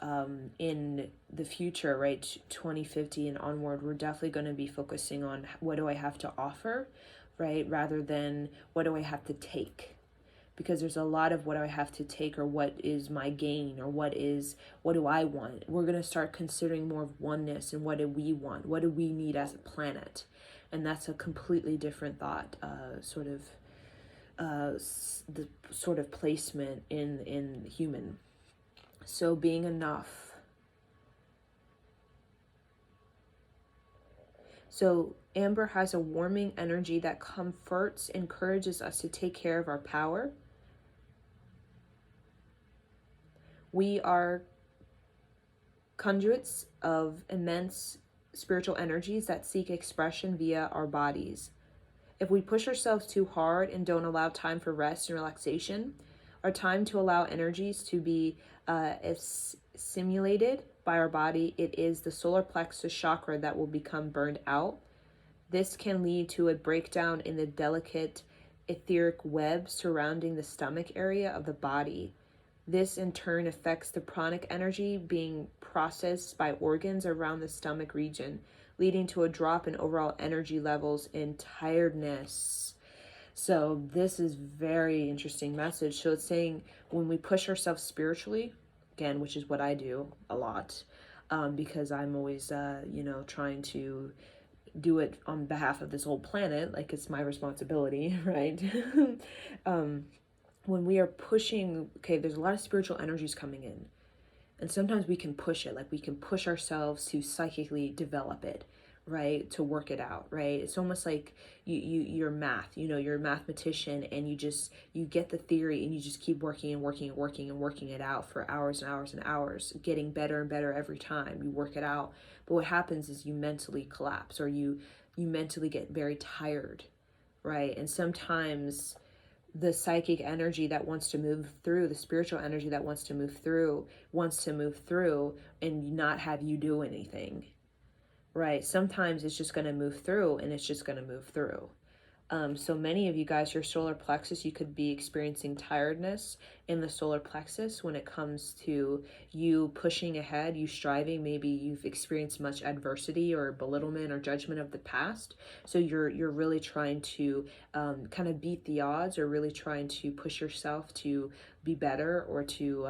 in the future, right, 2050 and onward, we're definitely going to be focusing on what do I have to offer, right, rather than what do I have to take, because there's a lot of what do I have to take, or what is my gain, or what do I want. We're going to start considering more of oneness and what do we want, what do we need as a planet. And that's a completely different thought, the sort of placement in human. So being enough. So Amber has a warming energy that comforts, encourages us to take care of our power. We are conduits of immense spiritual energies that seek expression via our bodies. If we push ourselves too hard and don't allow time for rest and relaxation, or time to allow energies to be simulated by our body, it is the solar plexus chakra that will become burned out. This can lead to a breakdown in the delicate etheric web surrounding the stomach area of the body. This in turn affects the pranic energy being processed by organs around the stomach region, leading to a drop in overall energy levels and tiredness. So this is very interesting message. So it's saying when we push ourselves spiritually, again, which is what I do a lot, because I'm always, trying to do it on behalf of this whole planet, like it's my responsibility, right? When we are pushing, okay, there's a lot of spiritual energies coming in, and sometimes we can push it, like we can push ourselves to psychically develop it, right, to work it out, right? It's almost like you're math, you're a mathematician, and you get the theory and you just keep working and working and working and working it out for hours and hours and hours, getting better and better every time you work it out. But what happens is you mentally collapse, or you mentally get very tired, right? And sometimes the psychic energy that wants to move through, the spiritual energy that wants to move through and not have you do anything, right? Sometimes it's just going to move through, and it's just going to move through. So many of you guys, your solar plexus, you could be experiencing tiredness in the solar plexus when it comes to you pushing ahead, you striving. Maybe you've experienced much adversity or belittlement or judgment of the past. So you're really trying to kind of beat the odds, or really trying to push yourself to be better, or you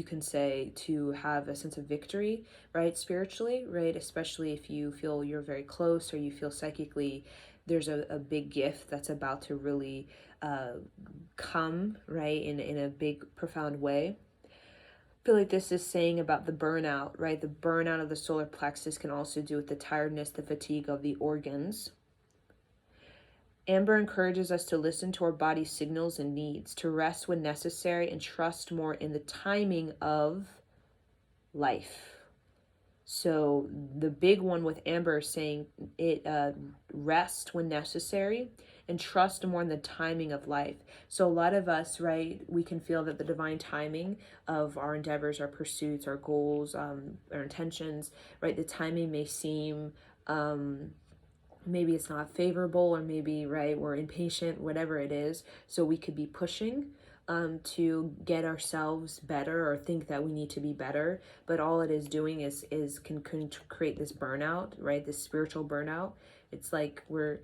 can say to have a sense of victory, right, spiritually, right? Especially if you feel you're very close, or you feel psychically there's a big gift that's about to really come, right, in a big profound way. I feel like this is saying about the burnout, right? The burnout of the solar plexus can also do with the tiredness, the fatigue of the organs. Amber encourages us to listen to our body's signals and needs, to rest when necessary, and trust more in the timing of life. So the big one with Amber is saying it rest when necessary and trust more in the timing of life. So a lot of us, right, we can feel that the divine timing of our endeavors, our pursuits, our goals, our intentions, right, the timing may seem maybe it's not favorable, or maybe, right, we're impatient, whatever it is. So we could be pushing to get ourselves better, or think that we need to be better, but all it is doing is can create this burnout, right, this spiritual burnout. It's like we're,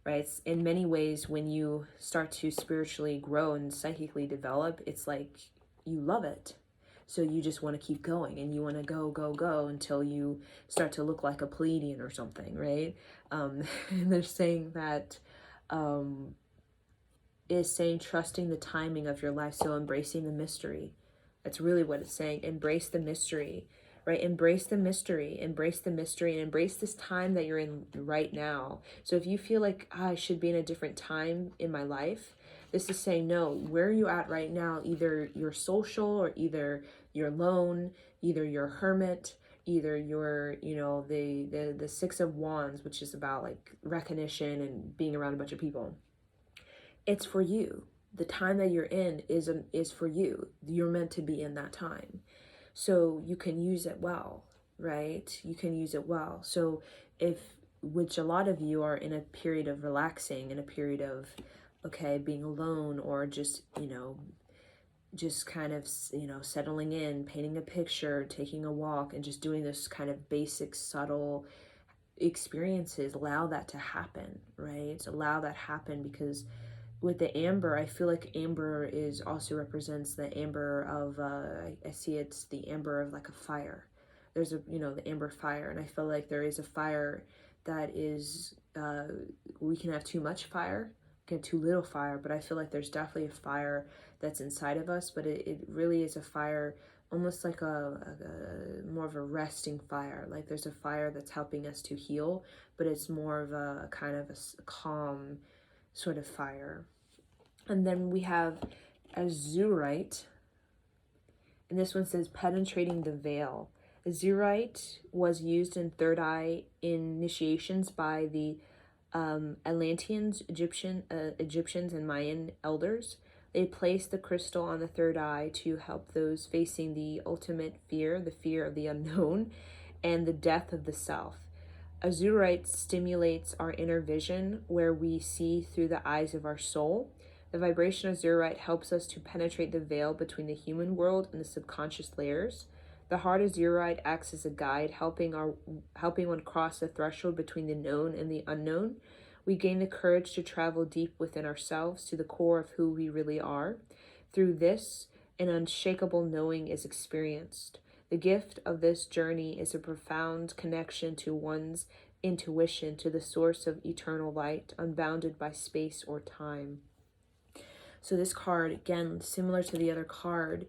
right, in many ways, when you start to spiritually grow and psychically develop, it's like you love it. So you just want to keep going, and you want to go until you start to look like a Pleiadian or something, right? And they're saying that is saying trusting the timing of your life. So embracing the mystery. That's really what it's saying. Embrace the mystery, right? Embrace the mystery, and embrace this time that you're in right now. So if you feel like, I should be in a different time in my life, this is saying, no, where are you at right now? Either you're social, or either you're alone, either you're a hermit, either you're, the Six of Wands, which is about like recognition and being around a bunch of people. It's for you. The time that you're in is for you. You're meant to be in that time. So you can use it well, right? You can use it well. So which a lot of you are in a period of relaxing, in a period of, okay, being alone, or just, just kind of, settling in, painting a picture, taking a walk, and just doing this kind of basic, subtle experiences. Allow that to happen, right? So allow that happen, because with the amber, I feel like amber is also represents the amber of, I see it's the amber of like a fire. There's the amber fire, and I feel like there is a fire that is, we can have too much fire, we can have too little fire, but I feel like there's definitely a fire that's inside of us, but it really is a fire, almost like a more of a resting fire. Like there's a fire that's helping us to heal, but it's more of a kind of a calm sort of fire. And then we have azurite, and this one says penetrating the veil. Azurite was used in third eye initiations by the Atlanteans, Egyptians, and Mayan elders. They placed the crystal on the third eye to help those facing the ultimate fear, the fear of the unknown, and the death of the self. Azurite stimulates our inner vision, where we see through the eyes of our soul. The vibration of azurite helps us to penetrate the veil between the human world and the subconscious layers. The heart azurite acts as a guide, helping one cross the threshold between the known and the unknown. We gain the courage to travel deep within ourselves to the core of who we really are. Through this, an unshakable knowing is experienced. The gift of this journey is a profound connection to one's intuition, to the source of eternal light, unbounded by space or time. So this card, again, similar to the other card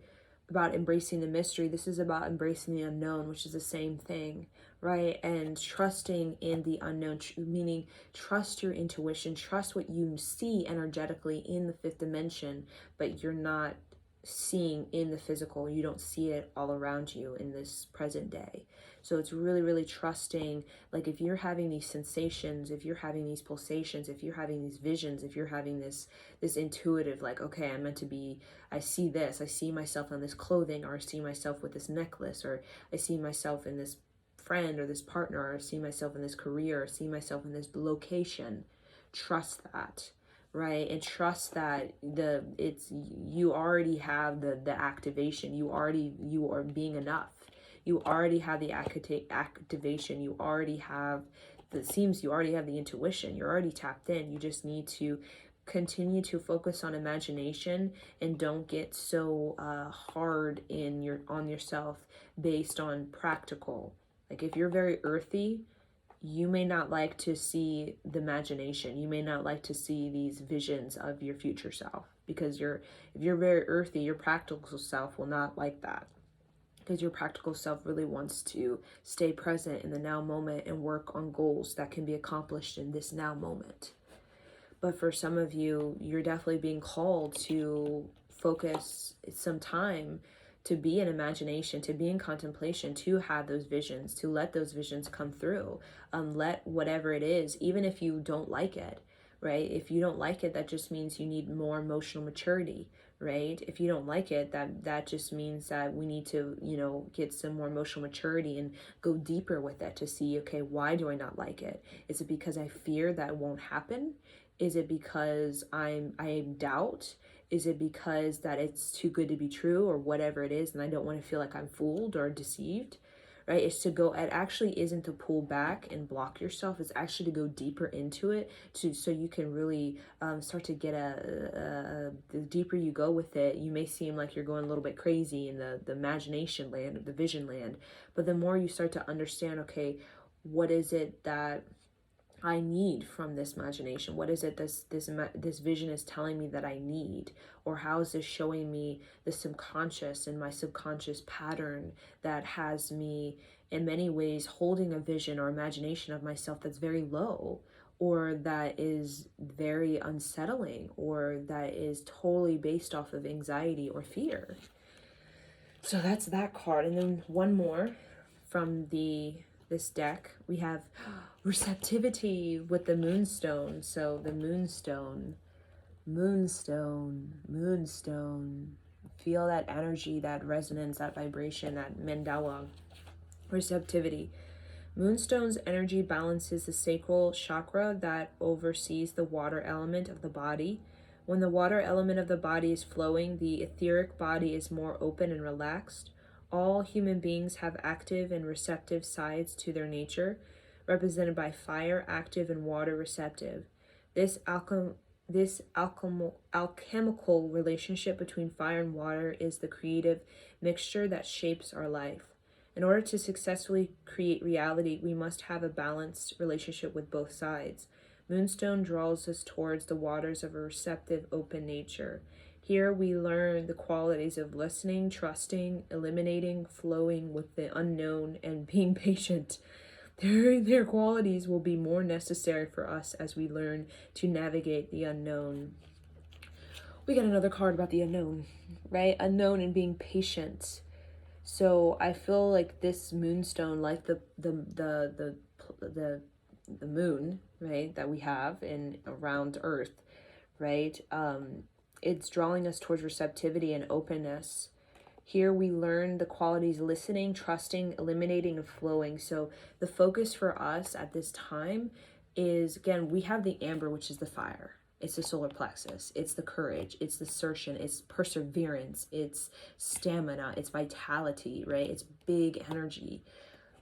about embracing the mystery, this is about embracing the unknown, which is the same thing, right? And trusting in the unknown, meaning trust your intuition, trust what you see energetically in the fifth dimension, but you're not seeing in the physical. You don't see it all around you in this present day. So it's really, really trusting, like if you're having these sensations, if you're having these pulsations, if you're having these visions, if you're having this intuitive, like, okay, I'm meant to be, I see this, I see myself on this clothing, or I see myself with this necklace, or I see myself in this friend or this partner, or I see myself in this career, or I see myself in this location. Trust that, right? And trust that you already have the activation. You are being enough. You already have the activation. You already have you already have the intuition. You're already tapped in. You just need to continue to focus on imagination, and don't get so hard on yourself based on practical. Like if you're very earthy, you may not like to see the imagination. You may not like to see these visions of your future self, because if you're very earthy, your practical self will not like that, because your practical self really wants to stay present in the now moment and work on goals that can be accomplished in this now moment. But for some of you, you're definitely being called to focus some time to be in imagination, to be in contemplation, to have those visions, to let those visions come through. Let whatever it is, even if you don't like it, right? If you don't like it, that just means you need more emotional maturity, right? If you don't like it, that just means that we need to, get some more emotional maturity and go deeper with it to see, okay, why do I not like it? Is it because I fear that it won't happen? Is it because I doubt? Is it because that it's too good to be true, or whatever it is, and I don't want to feel like I'm fooled or deceived, right? It actually isn't to pull back and block yourself. It's actually to go deeper into it, so you can really start to get the deeper you go with it, you may seem like you're going a little bit crazy in the imagination land, or the vision land, but the more you start to understand, okay, what is it that I need from this imagination? What is it this vision is telling me that I need? Or how is this showing me the subconscious and my subconscious pattern that has me in many ways holding a vision or imagination of myself that's very low, or that is very unsettling, or that is totally based off of anxiety or fear? So that's that card. And then one more from this deck, we have receptivity with the moonstone. So the moonstone, feel that energy, that resonance, that vibration, that mandala. Receptivity. Moonstone's energy balances the sacral chakra that oversees the water element of the body. When the water element of the body is flowing, the etheric body is more open and relaxed. All human beings have active and receptive sides to their nature, represented by fire active and water receptive. This alchemical relationship between fire and water is the creative mixture that shapes our life. In order to successfully create reality, we must have a balanced relationship with both sides. Moonstone draws us towards the waters of a receptive, open nature. Here we learn the qualities of listening, trusting, eliminating, flowing with the unknown, and being patient. Their qualities will be more necessary for us as we learn to navigate the unknown. We got another card about the unknown, right? Unknown and being patient. So I feel like this moonstone, like the moon, right, that we have in around Earth, right? It's drawing us towards receptivity and openness. Here we learn the qualities listening, trusting, eliminating, and flowing. So the focus for us at this time is, again, we have the amber, which is the fire. It's the solar plexus. It's the courage. It's the assertion. It's perseverance. It's stamina. It's vitality, right? It's big energy.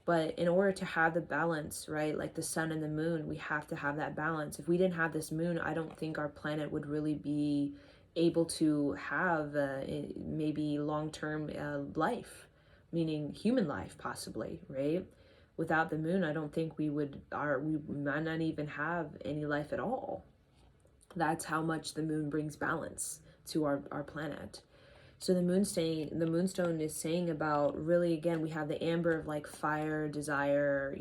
But in order to have the balance, right, like the sun and the moon, we have to have that balance. If we didn't have this moon, I don't think our planet would really be able to have maybe long-term life, meaning human life possibly, right? Without the moon, I don't think we might not even have any life at all. That's how much the moon brings balance to our planet. So the moonstone is saying about, really, again, we have the amber of like fire, desire,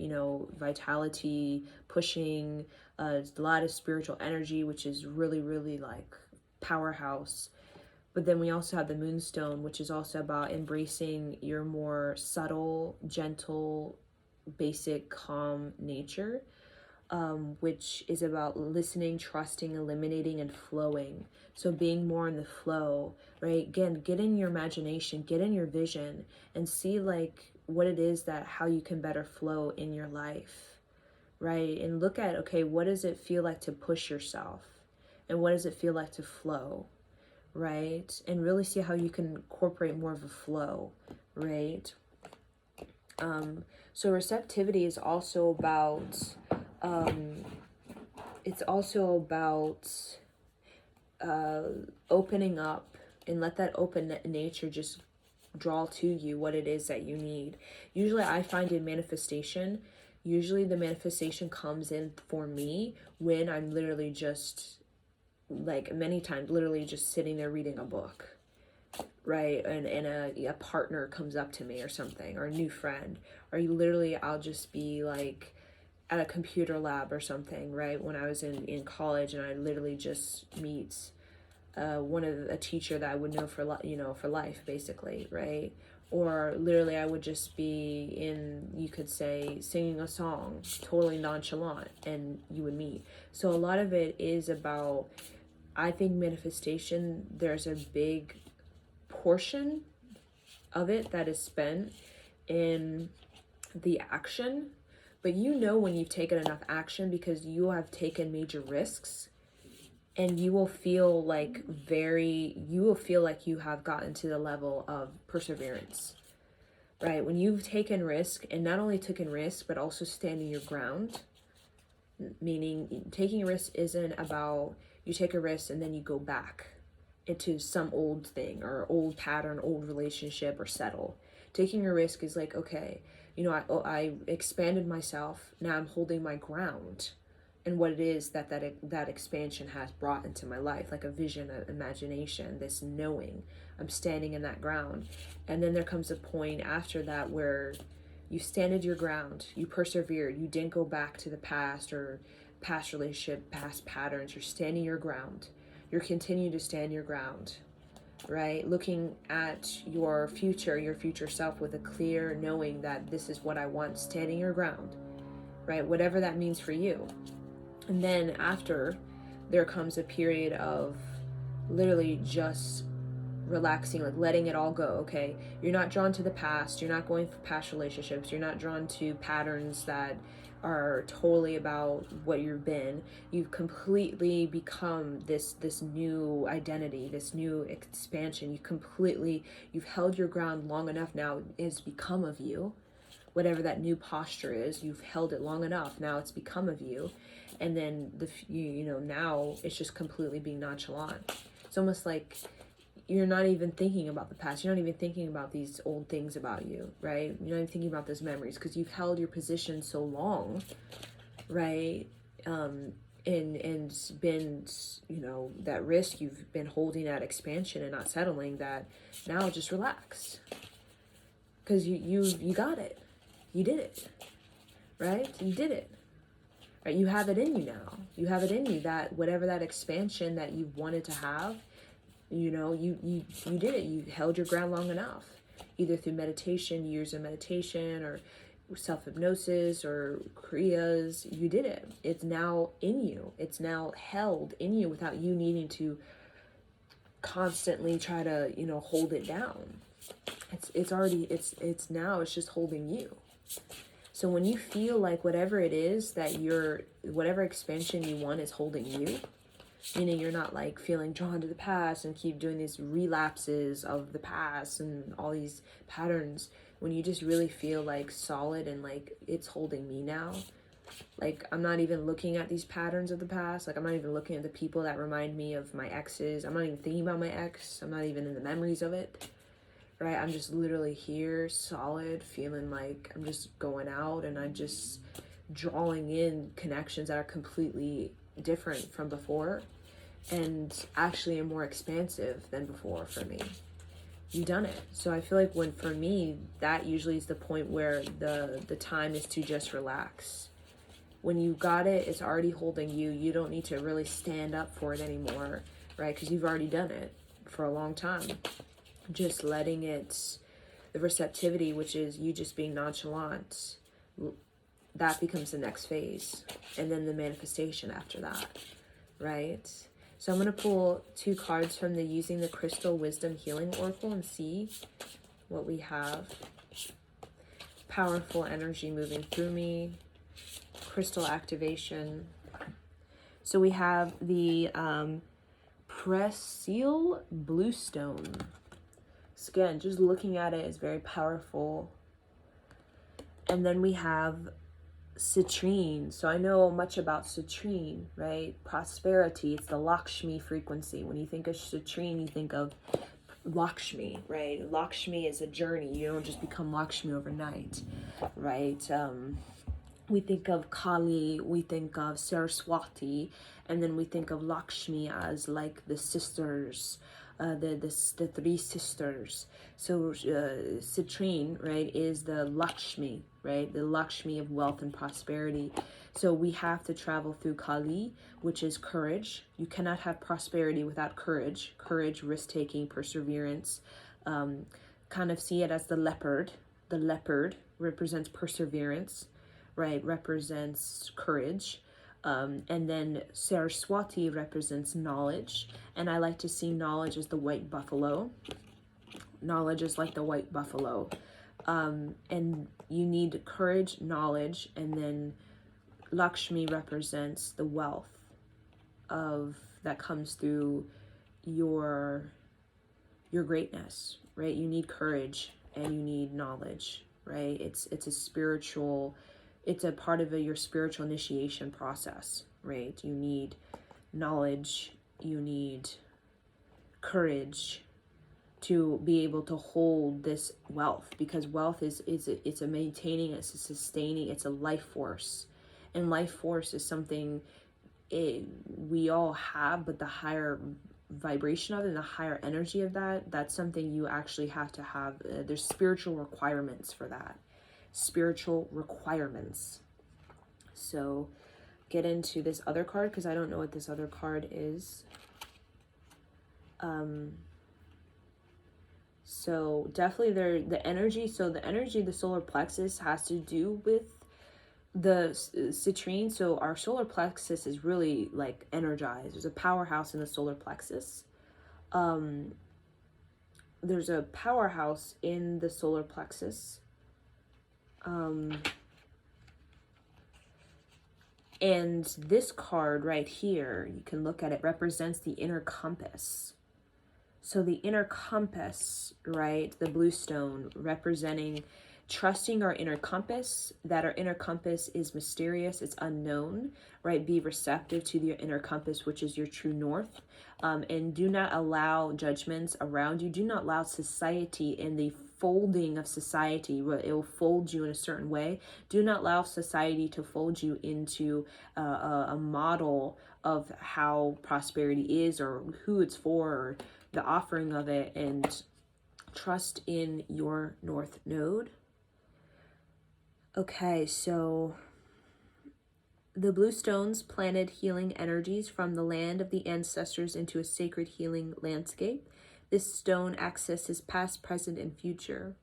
vitality, pushing, a lot of spiritual energy, which is really, really like powerhouse. But then we also have the moonstone, which is also about embracing your more subtle, gentle, basic, calm nature. Which is about listening, trusting, eliminating, and flowing. So being more in the flow, right? Again, get in your imagination, get in your vision, and see like what it is that how you can better flow in your life, right? And look at, okay, what does it feel like to push yourself? And what does it feel like to flow, right? And really see how you can incorporate more of a flow, right? So receptivity is also about opening up, and let that open nature just draw to you what it is that you need. Usually I find in manifestation, usually the manifestation comes in for me when I'm literally just, like many times, literally just sitting there reading a book, right? And a partner comes up to me or something, or a new friend, or literally I'll just be like at a computer lab or something, right? When I was in college, and I literally just meet a teacher that I would know for life, basically, right? Or literally I would just be you could say, singing a song, totally nonchalant, and you would meet. So a lot of it is about, I think manifestation, there's a big portion of it that is spent in the action. But when you've taken enough action, because you have taken major risks, and you will feel like you have gotten to the level of perseverance, right? When you've taken risk, and not only taken risk, but also standing your ground, meaning taking a risk isn't about you take a risk and then you go back into some old thing or old pattern, old relationship, or settle. Taking a risk is like, okay, I expanded myself. Now I'm holding my ground, and what it is that expansion has brought into my life, like a vision, an imagination, this knowing. I'm standing in that ground. And then there comes a point after that where you standed your ground, you persevered, you didn't go back to the past or past relationship, past patterns. You're standing your ground. You're continuing to stand your ground, right? Looking at your future self with a clear knowing that this is what I want, standing your ground, right? Whatever that means for you. And then after, there comes a period of literally just relaxing, like letting it all go. Okay, you're not drawn to the past, you're not going for past relationships, you're not drawn to patterns that are totally about what you've been. You've completely become this new identity, this new expansion. You've held your ground long enough. Now it's become of you. Whatever that new posture is, you've held it long enough. Now it's become of you. And then now it's just completely being nonchalant. It's almost like you're not even thinking about the past. You're not even thinking about these old things about you, right? You're not even thinking about those memories because you've held your position so long, right? And been, that risk, you've been holding that expansion and not settling, that now just relax. Because you got it. You did it, right? You did it. Right? You have it in you now. You have it in you, that whatever that expansion that you wanted to have, you did it. You held your ground long enough, either through meditation, years of meditation, or self-hypnosis, or kriyas. You did it. It's now in you. It's now held in you without you needing to constantly try to, hold it down. It's already, it's just holding you. So when you feel like whatever it is that whatever expansion you want is holding you, meaning you're not like feeling drawn to the past and keep doing these relapses of the past and all these patterns, when you just really feel like solid and like it's holding me now, like I'm not even looking at these patterns of the past, like I'm not even looking at the people that remind me of my exes, I'm not even thinking about my ex, I'm not even in the memories of it, right? I'm just literally here, solid, feeling like I'm just going out and I'm just drawing in connections that are completely different from before and actually are more expansive than before for me. You've done it. So I feel like for me, that usually is the point where the time is to just relax. When you got it, it's already holding you. You don't need to really stand up for it anymore, right? Because you've already done it for a long time. Just letting it, the receptivity, which is you just being nonchalant, that becomes the next phase. And then the manifestation after that, right? So I'm going to pull 2 cards from the Using the Crystal Wisdom Healing Oracle and see what we have. Powerful energy moving through me. Crystal activation. So we have the Preciel Bluestone. So again, just looking at it is very powerful. And then we have citrine. So I know much about citrine, right? Prosperity. It's the Lakshmi frequency. When you think of citrine, you think of Lakshmi, right? Lakshmi is a journey. You don't just become Lakshmi overnight, right? We think of Kali, we think of Saraswati, and then we think of Lakshmi as like the sisters, the 3 sisters. So citrine, right, is the Lakshmi, right, the Lakshmi of wealth and prosperity. So we have to travel through Kali, which is courage. You cannot have prosperity without courage. Courage, risk-taking, perseverance. Kind of see it as the leopard. The leopard represents perseverance, right, represents courage. And then Saraswati represents knowledge. And I like to see knowledge as the white buffalo. Knowledge is like the white buffalo. And you need courage, knowledge, and then Lakshmi represents the wealth that comes through your greatness, right? You need courage and you need knowledge, right? It's a spiritual, it's a part of your spiritual initiation process, right? You need knowledge, you need courage to be able to hold this wealth, because wealth is it's a maintaining, it's a sustaining, it's a life force. And life force is something we all have, but the higher vibration of it and the higher energy of that, that's something you actually have to have. There's spiritual requirements for that. Spiritual requirements. So get into this other card, because I don't know what this other card is. So definitely the energy. So the energy of the solar plexus has to do with the citrine. So our solar plexus is really like energized. There's a powerhouse in the solar plexus. There's a powerhouse in the solar plexus. And this card right here, you can look at it, represents the inner compass. So the inner compass, right, the blue stone, representing trusting our inner compass, that our inner compass is mysterious, it's unknown, right? Be receptive to your inner compass, which is your true north. And do not allow judgments around you. Do not allow society and the folding of society, where it will fold you in a certain way. Do not allow society to fold you into a model of how prosperity is, or who it's for, or the offering of it, and trust in your north node. Okay, so the blue stones planted healing energies from the land of the ancestors into a sacred healing landscape. This stone accesses past, present, and future.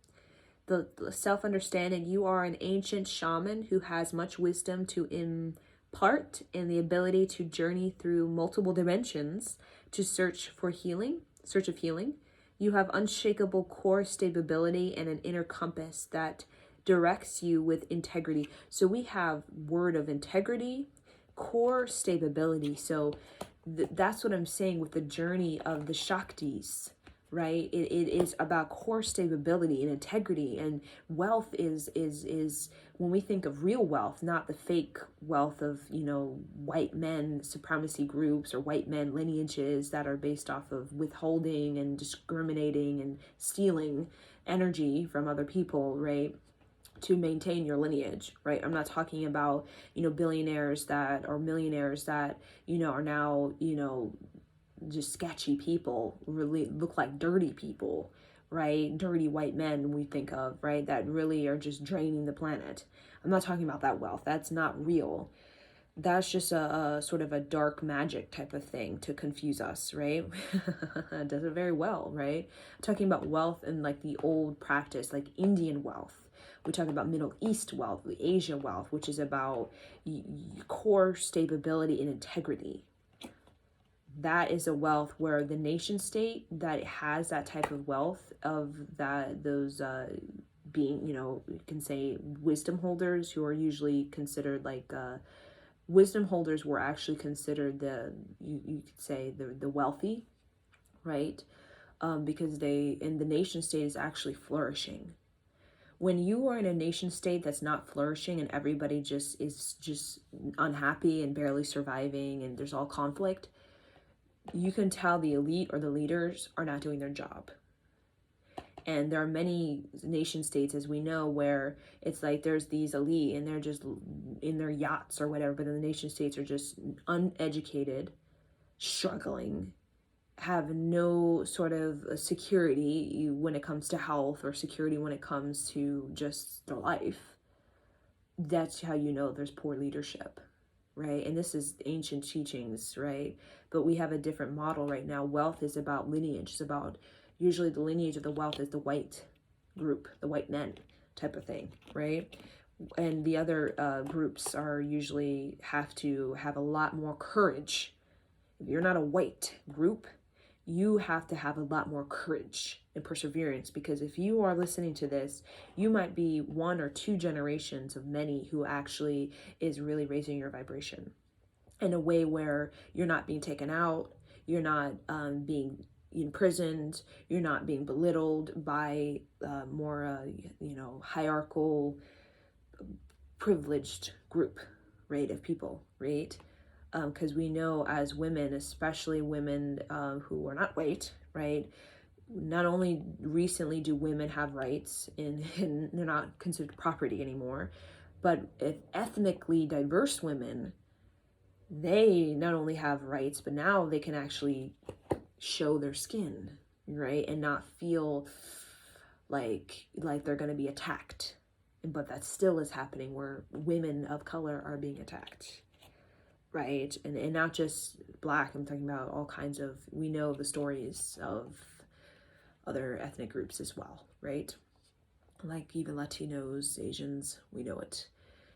The self-understanding, you are an ancient shaman who has much wisdom to impart and the ability to journey through multiple dimensions to search of healing. You have unshakable core stability and an inner compass that directs you with integrity. So we have word of integrity, core stability. So that's what I'm saying with the journey of the Shaktis, right? It is about core stability and integrity, and wealth is when we think of real wealth, not the fake wealth of, you know, white men supremacy groups or white men lineages that are based off of withholding and discriminating and stealing energy from other people, right? To maintain your lineage, right? I'm not talking about, you know, billionaires that or millionaires that, you know, are now, you know, just sketchy people, really look like dirty people, right? Dirty white men we think of, right? That really are just draining the planet. I'm not talking about that wealth. That's not real. That's just a sort of a dark magic type of thing to confuse us, right? It does it very well, right? I'm talking about wealth and like the old practice, like Indian wealth. We talk about Middle East wealth, the Asia wealth, which is about core stability and integrity. That is a wealth where the nation state that has that type of wealth of those being, you know, you can say wisdom holders, who are usually considered like wisdom holders were actually considered you could say the wealthy, right? Because the nation state is actually flourishing. When you are in a nation state that's not flourishing and everybody is just unhappy and barely surviving and there's all conflict, you can tell the elite or the leaders are not doing their job. And there are many nation states, as we know, where it's like there's these elite and they're just in their yachts or whatever, but then the nation states are just uneducated, struggling, have no sort of security when it comes to health or security when it comes to just their life. That's how you know there's poor leadership, right? And this is ancient teachings, right? But we have a different model right now. Wealth is about lineage. It's about, usually the lineage of the wealth is the white group, the white men type of thing, right? And the other groups are usually have to have a lot more courage. If you're not a white group, you have to have a lot more courage and perseverance, because if you are listening to this, you might be one or two generations of many who actually is really raising your vibration in a way where you're not being taken out, you're not being imprisoned, you're not being belittled by more, you know, hierarchical, privileged group, right, of people, right? Because we know as women, especially women who are not white, right? Not only recently do women have rights and they're not considered property anymore, But if ethnically diverse women, they not only have rights, but now they can actually show their skin, right? And not feel like they're going to be attacked. But that still is happening, where women of color are being attacked, right? And not just Black, I'm talking about all kinds of, we know the stories of other ethnic groups as well, right? Like even Latinos, Asians, we know it.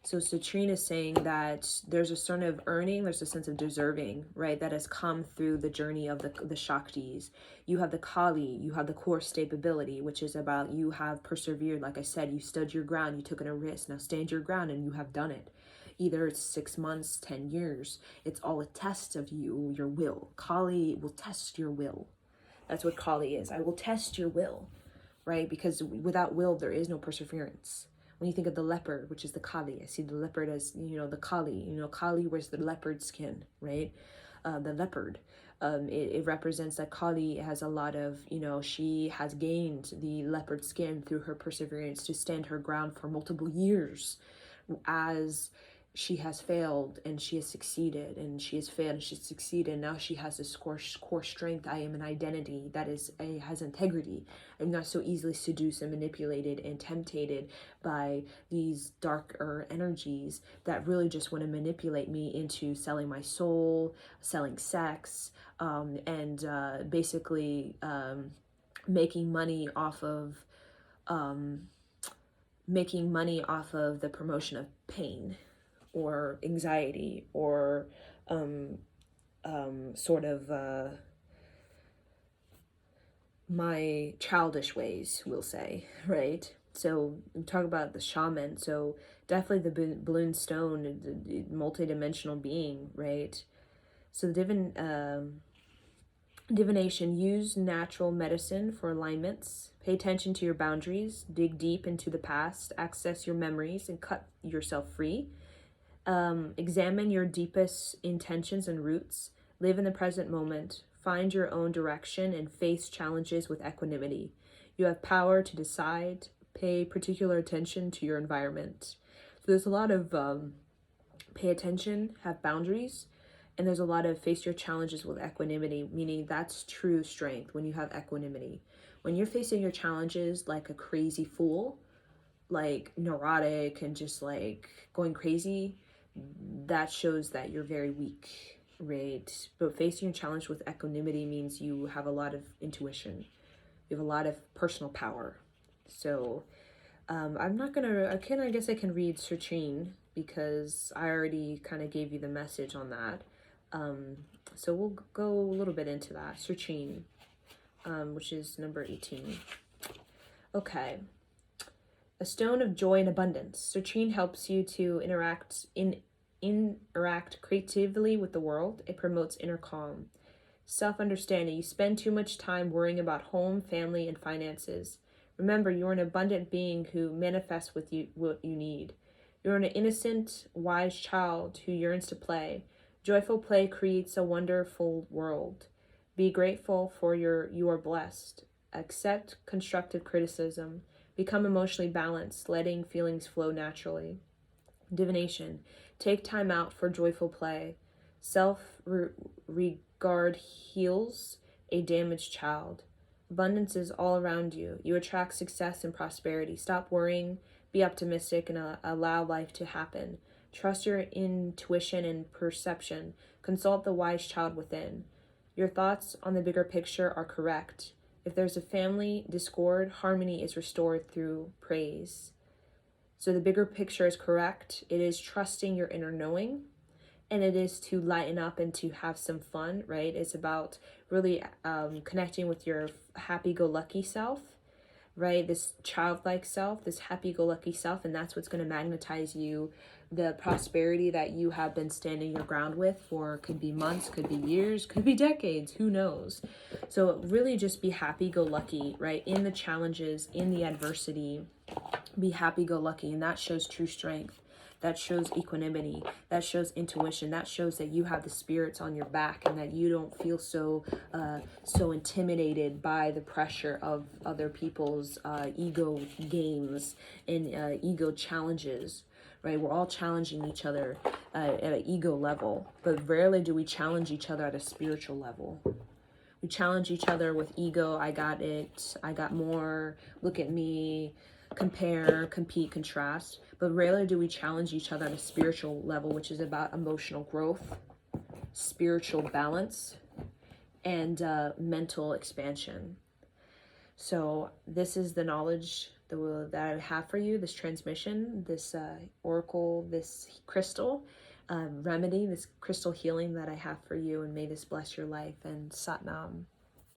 So Citrine is saying that there's a sort of earning, there's a sense of deserving, right, that has come through the journey of the Shaktis. You have the Kali, you have the core stability, which is about you have persevered. Like I said, you stood your ground, you took a risk. Now stand your ground, and you have done it. Either it's 6 months, 10 years. It's all a test of your will. Kali will test your will. That's what Kali is. I will test your will, right? Because without will, there is no perseverance. When you think of the leopard, which is the Kali, I see the leopard as, the Kali. Kali wears the leopard skin, right? The leopard. It represents that Kali has a lot of, she has gained the leopard skin through her perseverance to stand her ground for multiple years, as she has failed and she has succeeded, and she has failed and she's succeeded. Now she has this core strength. I am an identity that has integrity. I'm not so easily seduced and manipulated and tempted by these darker energies that really just want to manipulate me into selling my soul, selling sex, and basically making money off of the promotion of pain or anxiety, or sort of my childish ways, we'll say, right? So we talk about the shaman. So definitely the balloon stone, the multidimensional being, right? So the divination, use natural medicine for alignments. Pay attention to your boundaries. Dig deep into the past. Access your memories and cut yourself free. Examine your deepest intentions and roots. Live in the present moment. Find your own direction and face challenges with equanimity. You have power to decide. Pay particular attention to your environment. So there's a lot of pay attention, have boundaries, and there's a lot of face your challenges with equanimity, meaning that's true strength when you have equanimity. When you're facing your challenges like a crazy fool, like neurotic and just like going crazy, that shows that you're very weak, right? But facing your challenge with equanimity means you have a lot of intuition. You have a lot of personal power. So I'm not gonna, I guess I can read Citrine because I already kind of gave you the message on that. So we'll go a little bit into that. Citrine, which is number 18. Okay. A stone of joy and abundance. Citrine helps you to interact creatively with the world. It promotes inner calm. Self-understanding. You spend too much time worrying about home, family, and finances. Remember, you're an abundant being who manifests with you what you need. You're an innocent, wise child who yearns to play. Joyful play creates a wonderful world. Be grateful for you are blessed. Accept constructive criticism. Become emotionally balanced, letting feelings flow naturally. Divination. Take time out for joyful play. Self-regard heals a damaged child. Abundance is all around you. You attract success and prosperity. Stop worrying. Be optimistic and allow life to happen. Trust your intuition and perception. Consult the wise child within. Your thoughts on the bigger picture are correct. If there's a family discord, harmony is restored through praise. So the bigger picture is correct. It is trusting your inner knowing, and it is to lighten up and to have some fun, right? It's about really connecting with your happy-go-lucky self, right? This childlike self, this happy-go-lucky self, and that's what's going to magnetize you. The prosperity that you have been standing your ground with for could be months, could be years, could be decades, who knows? So really just be happy-go-lucky, right? In the challenges, in the adversity, be happy-go-lucky, and that shows true strength. That shows equanimity. That shows intuition. That shows that you have the spirits on your back and that you don't feel so intimidated by the pressure of other people's ego games and ego challenges, right? We're all challenging each other at an ego level, but rarely do we challenge each other at a spiritual level. We challenge each other with ego. I got it. I got more. Look at me. Compare, compete, contrast. But rarely do we challenge each other at a spiritual level, which is about emotional growth, spiritual balance, and mental expansion. So this is the knowledge that I have for you, this transmission, this oracle, this crystal remedy, this crystal healing that I have for you, and may this bless your life. And Sat Nam.